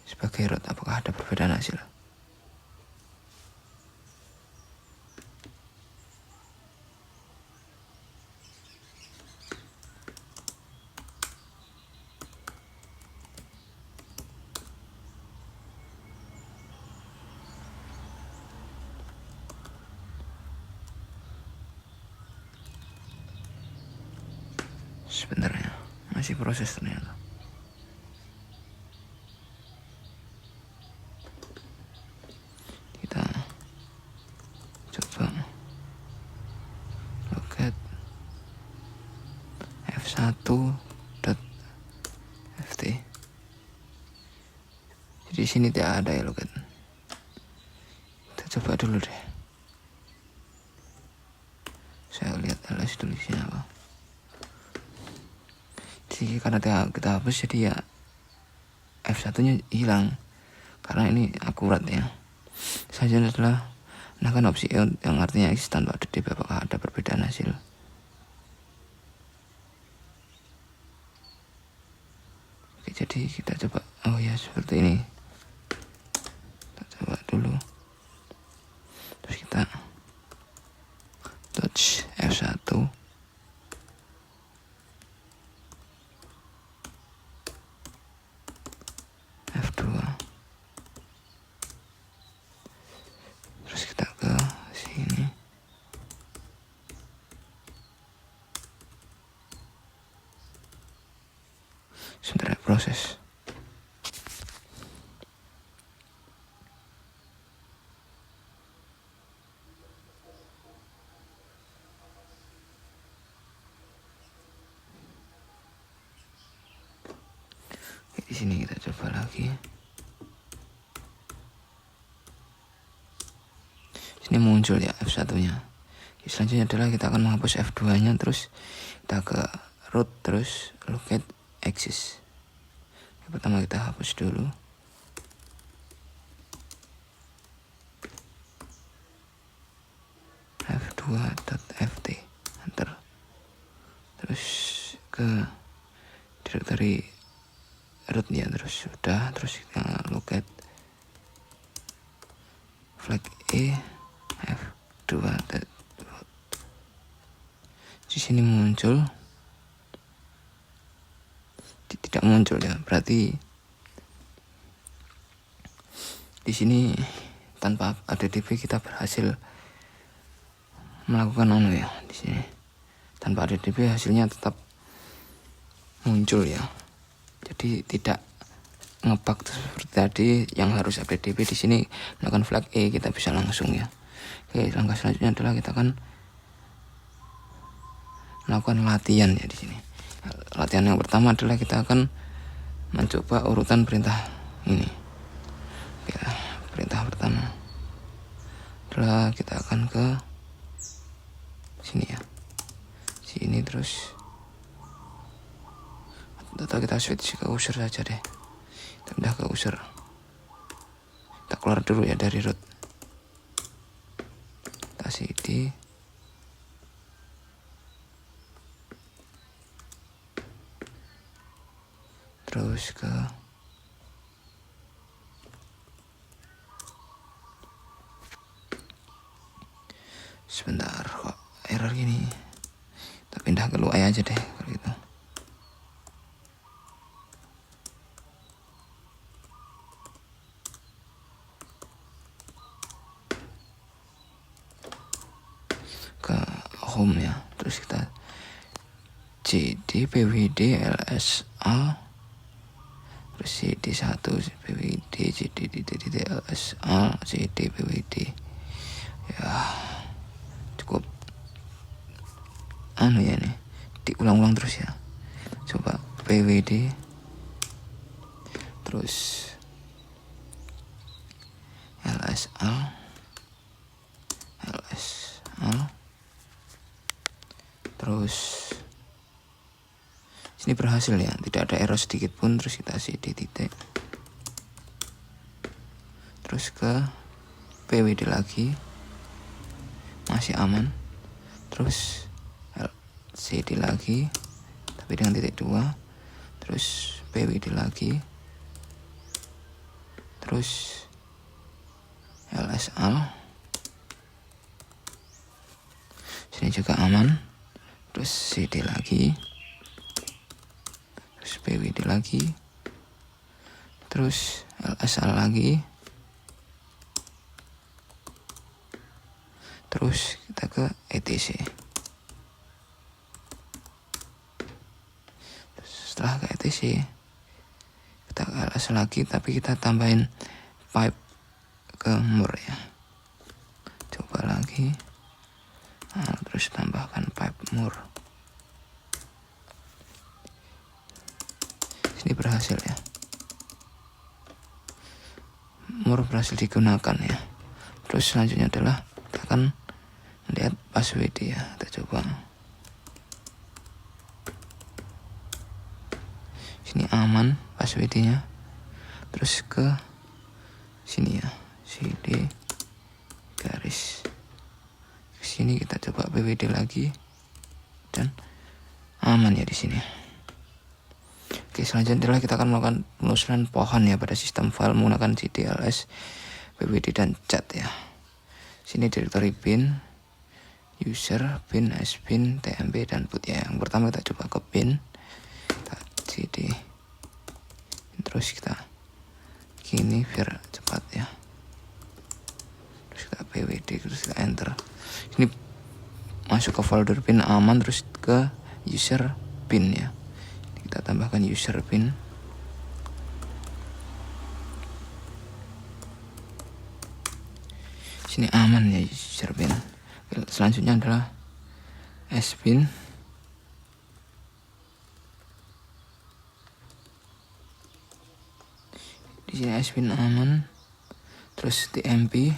sebagai root. Apakah ada perbedaan hasil? Sebentar ya, masih proses ternyata. Kita coba loket f1.ft. Jadi di sini tidak ada ya loket. Kita coba dulu deh. Saya lihat ls tulisnya apa. Jadi karena kita hapus jadi ya F1 nya hilang, karena ini akurat ya. Selanjutnya adalah gunakan opsi E yang artinya X tanpa ada DB apakah ada perbedaan hasil. Oke, jadi kita coba, oh ya seperti ini. Kita coba dulu. Terus kita touch F1, F2, terus kita ke sini. Sebentar proses. Di sini kita coba lagi. Sini muncul ya F1-nya. Selanjutnya adalah kita akan menghapus F2-nya, terus kita ke root, terus locate axis. Yang pertama kita hapus dulu. F2.ft, enter. Terus ke directory root ya, terus sudah, terus kita locate flag E F2. Di sini muncul, tidak muncul ya, berarti di sini tanpa ada DB kita berhasil melakukan ya. Di sini tanpa ada DB hasilnya tetap muncul ya. Jadi tidak ngebug seperti tadi yang harus update DB. Di sini melakukan flag E kita bisa langsung ya. Oke, langkah selanjutnya adalah kita akan melakukan latihan ya di sini. Latihan yang pertama adalah kita akan mencoba urutan perintah ini. Oke, perintah pertama adalah kita akan ke sini ya. Sini terus atau kita switch ke user saja deh. Kita pindah ke user. Kita keluar dulu ya dari root. Kita cd. Terus ke sebentar kok error gini. Kita pindah ke UI aja deh kalau gitu. Ke home ya, terus kita cd pwd lsa, terus cd1 pwd cd lsa cd pwd ya, cukup anu ya, nih diulang-ulang terus ya. Coba pwd terus lsa terus sini berhasil ya, tidak ada error sedikit pun. Terus kita cd titik, terus ke pwd lagi, masih aman. Terus cd lagi tapi dengan titik 2, terus pwd lagi, terus lsa, sini juga aman. Terus cd lagi, terus pwd lagi, terus lsa lagi, terus kita ke etc. setelah ke etc kita ls lagi, tapi kita tambahin pipe ke more ya. Coba lagi, nah, terus tambahkan pipe more. Sini berhasil ya, more berhasil digunakan ya. Terus selanjutnya adalah kita akan melihat password ya. Kita coba sini aman passwordnya, terus ke sini ya, cd garis sini kita coba pwd lagi dan aman ya di sini. Oke, selanjutnya adalah kita akan melakukan penelusuran pohon ya pada sistem file menggunakan cd ls pwd dan cat ya. Sini directory bin, user, bin, sbin, tmb dan boot ya. Yang pertama kita coba ke bin, kita cd, terus kita gini biar cepat ya. Terus kita pwd, terus kita enter. Ini masuk ke folder bin aman, terus ke user bin ya. Kita tambahkan user bin. Sini aman ya user bin. Selanjutnya adalah sbin. Di sini sbin aman. Terus tmp.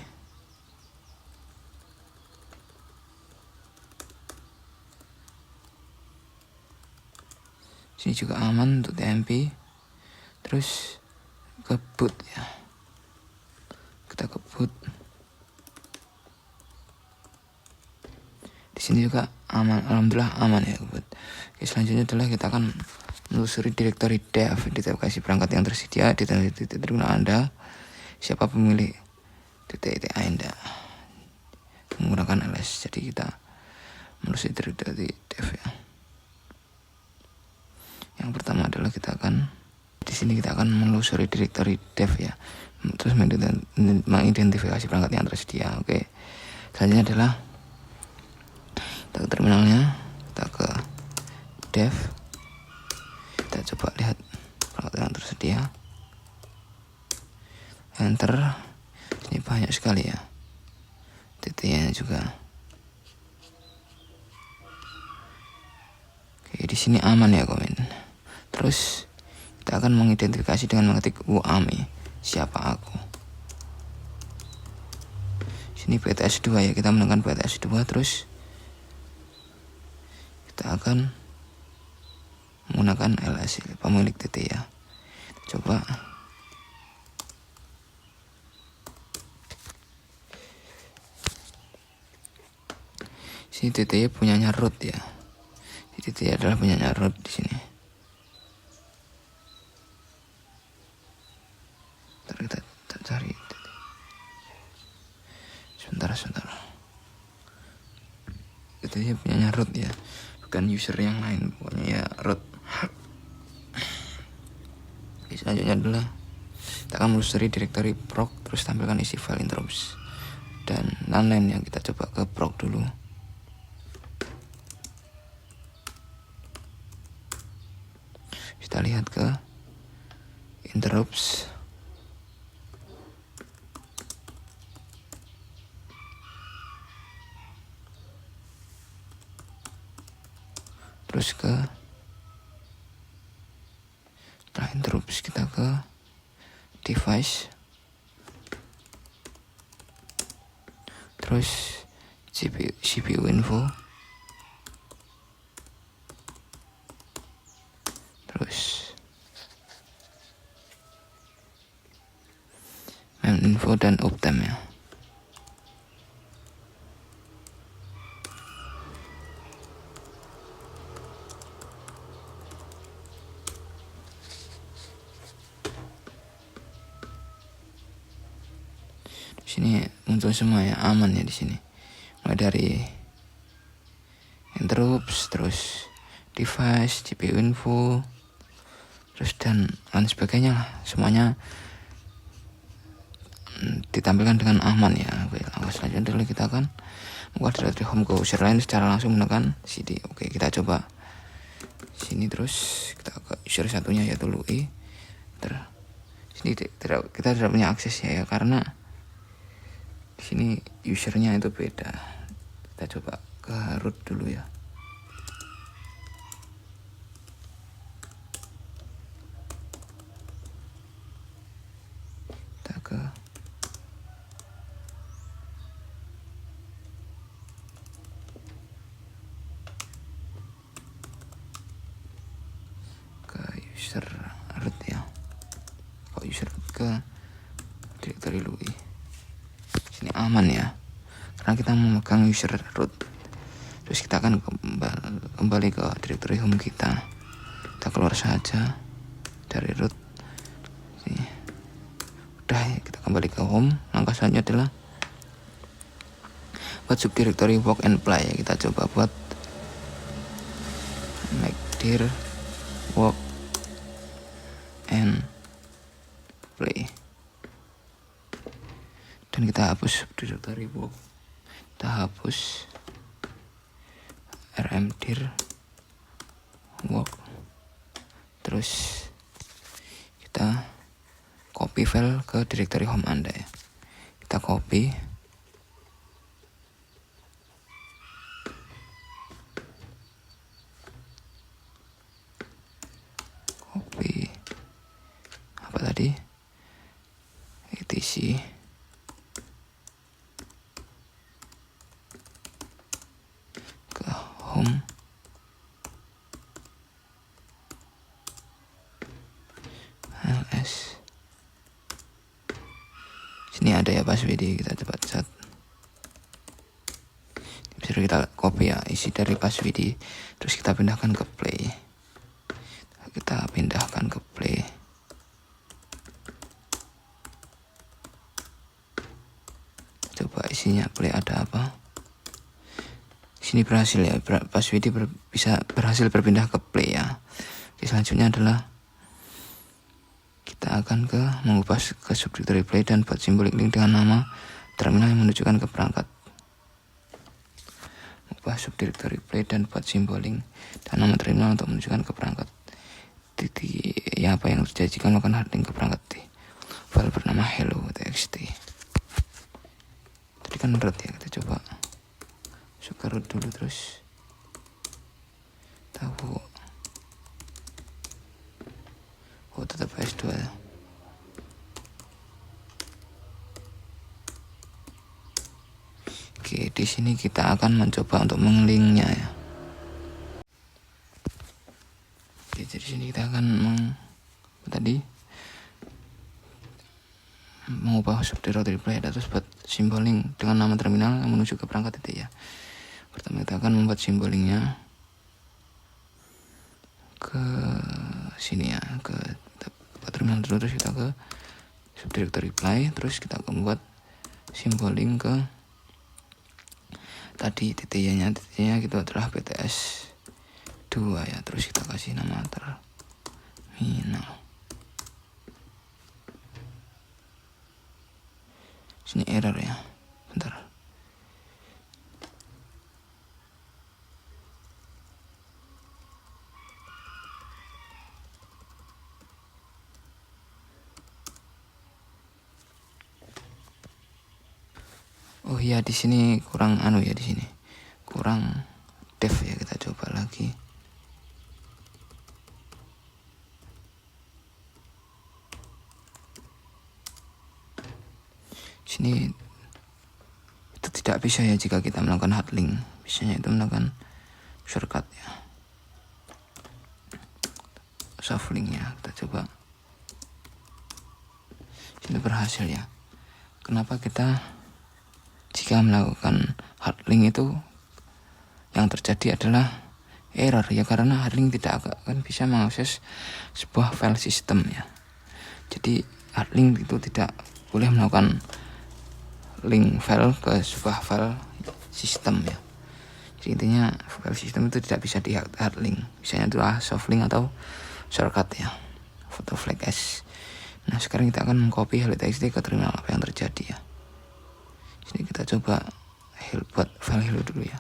Sini juga aman untuk tmp. Terus ke boot ya. Kita ke boot. Di sini juga aman, alhamdulillah aman ya boot. Oke, selanjutnya adalah kita akan menelusuri directory dev. Identifikasi perangkat yang tersedia di titik terminal Anda. Siapa pemilik titik Anda menggunakan ls. Jadi kita menelusuri directory dev ya. Yang pertama adalah kita akan di sini kita akan menelusuri directory dev ya. Terus mengidentifikasi perangkat yang tersedia. Oke. Selanjutnya adalah kita ke terminalnya, kita ke dev, kita coba lihat perangkat yang tersedia, enter. Ini banyak sekali ya titiknya juga. Oke, di sini aman ya komen. Terus kita akan mengidentifikasi dengan mengetik uami, siapa aku. Sini PTS2 ya, kita menekan PTS2, terus kita akan menggunakan ls pemilik titik ya. Coba sini titiknya punyanya root ya. Titik adalah punyanya root di sini. Ntar kita cari titik. Sebentar. Titiknya punyanya root ya, bukan user yang lain, pokoknya ya root. Oke, selanjutnya adalah kita akan menelusuri directory proc, terus tampilkan isi file interrupts dan lain-lain yang kita coba ke proc dulu. Kita lihat ke interrupts. Terus ke setelah interrupts kita ke device, terus CPU info, terus mem info dan uptime ya. Sini muncul semua ya, aman ya di sini. Mulai dari interrupts, terus device, CPU info, terus dan lain sebagainya lah. Semuanya ditampilkan dengan aman ya. Oke, selanjutnya dulu kita akan membuka directory home ke user lain secara langsung menggunakan cd. Oke, kita coba Sini terus kita ke user satunya yaitu Lui. Sini kita tidak punya akses ya karena di sini usernya itu beda. Kita coba ke root dulu ya. Kita ke user root ya. User root ke directory Lui. Sini aman ya. Karena kita memegang user root. Terus kita akan kembali ke directory home kita. Kita keluar saja dari root. Sini. Udah ya, kita kembali ke home. Langkah selanjutnya adalah buat subdirectory work and play ya. Kita coba buat make dir work and play. Dan kita hapus subdirectory work. Kita hapus rmdir work. Terus kita copy file ke directory home Anda ya. Kita copy. Apa tadi? etc ke home ls. Sini ada ya password, kita coba chat. Bisa kita copy ya isi dari password, terus kita pindahkan ke play. Kita pindahkan ke play. Coba isinya play ada apa? Sini berhasil ya, password bisa berhasil berpindah ke play ya. Oke, selanjutnya adalah kita akan mengubah ke subdirectory play dan buat simbolik link dengan nama terminal yang menunjukkan ke perangkat. Mengubah subdirectory play dan buat simbol link dan nama terminal untuk menunjukkan ke perangkat. Ya apa yang terjadi jika melakukan hard link ke perangkat di file bernama hello.txt. Tadi kan root ya, kita coba suka root dulu terus tahu tetap S2 ya. Oke, di sini kita akan mencoba untuk menglinknya ya. Oke, jadi sini kita akan mengubah subdirectory play terus buat simbol link dengan nama terminal yang menuju ke perangkat itu ya. Pertama kita akan membuat simbol linknya ke sini ya, ke terminal dulu, terus kita ke subdirectory play, terus kita akan membuat simbol link ke tadi titiknya kita adalah PTS 2 ya, terus kita kasih nama terminal. Sini error ya, bentar. Oh iya, di sini kurang ya, di sini kurang dev ya, kita coba lagi. Sini itu tidak bisa ya jika kita melakukan hard link, biasanya itu melakukan shortcut ya, soft linknya. Kita coba. Sini berhasil ya. Kenapa kita jika melakukan hard link itu yang terjadi adalah error ya, karena hard link tidak akan bisa mengakses sebuah file system ya. Jadi hard link itu tidak boleh melakukan link file ke sebuah file system ya. Jadi intinya file system itu tidak bisa di hard link, misalnya itu soft link atau shortcut ya, photo flag S. Nah sekarang kita akan mengcopy hello.txt ke terminal. Apa yang terjadi ya? Sini kita coba buat file hello dulu ya.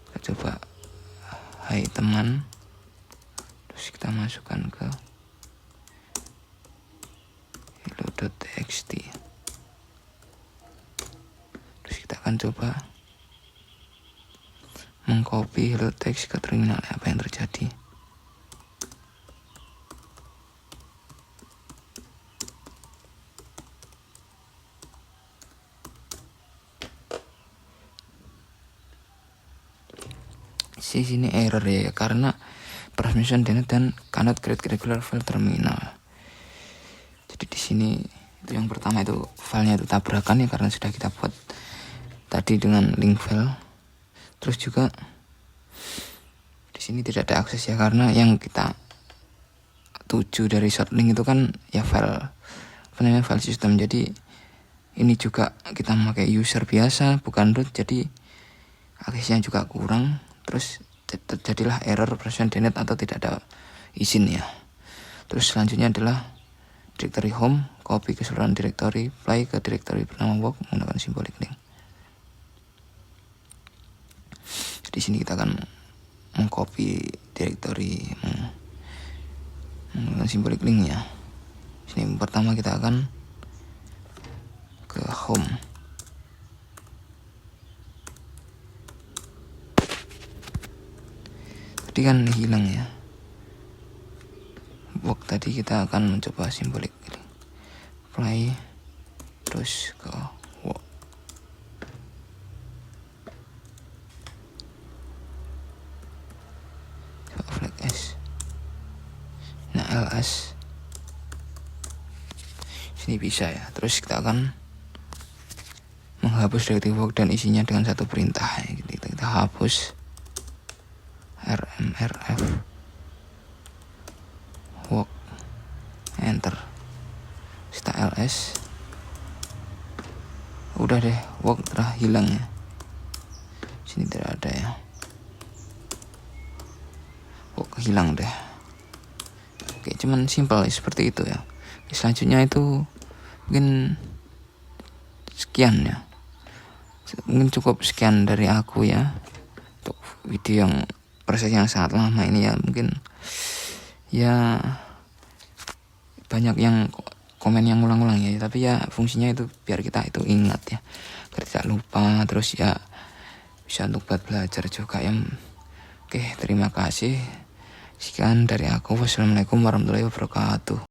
Kita kita coba hai teman, terus kita masukkan ke hello.txt. Terus kita akan coba mengcopy hello text ke terminal. Apa yang terjadi? Di sini error ya, karena permission denied dan cannot create regular file terminal. Jadi di sini itu yang pertama, itu filenya itu tabrakan ya, karena sudah kita buat tadi dengan link file. Terus juga di sini tidak ada akses ya, karena yang kita tuju dari shortlink itu kan ya file file system. Jadi ini juga kita memakai user biasa bukan root, jadi aksesnya juga kurang. Terus terjadilah error permission denied atau tidak ada izin ya. Terus selanjutnya adalah directory home, copy keseluruhan directory, play ke directory bernama work menggunakan symbolic link. Di sini kita akan mengcopy directory menggunakan symbolic link ya. Sini pertama kita akan ke home. Tadi kan hilang ya. Work tadi kita akan mencoba symbolic link. Play terus ke work. Flag S. Nah, ls sini bisa ya. Terus kita akan menghapus directory work dan isinya dengan satu perintah. Kita hapus rmrf work, enter. Kita ls, udah deh, work telah hilang ya. Sini tidak ada ya, work hilang deh. Oke, cuman simple seperti itu ya. Oke, selanjutnya itu mungkin sekian ya. Mungkin cukup sekian dari aku ya untuk video yang proses yang sangat lama ini ya. Mungkin ya banyak yang komen yang ulang-ulang ya, tapi ya fungsinya itu biar kita itu ingat ya, biar tidak lupa. Terus ya bisa untuk buat belajar juga ya. Oke, terima kasih. Sekian dari aku. Wassalamualaikum warahmatullahi wabarakatuh.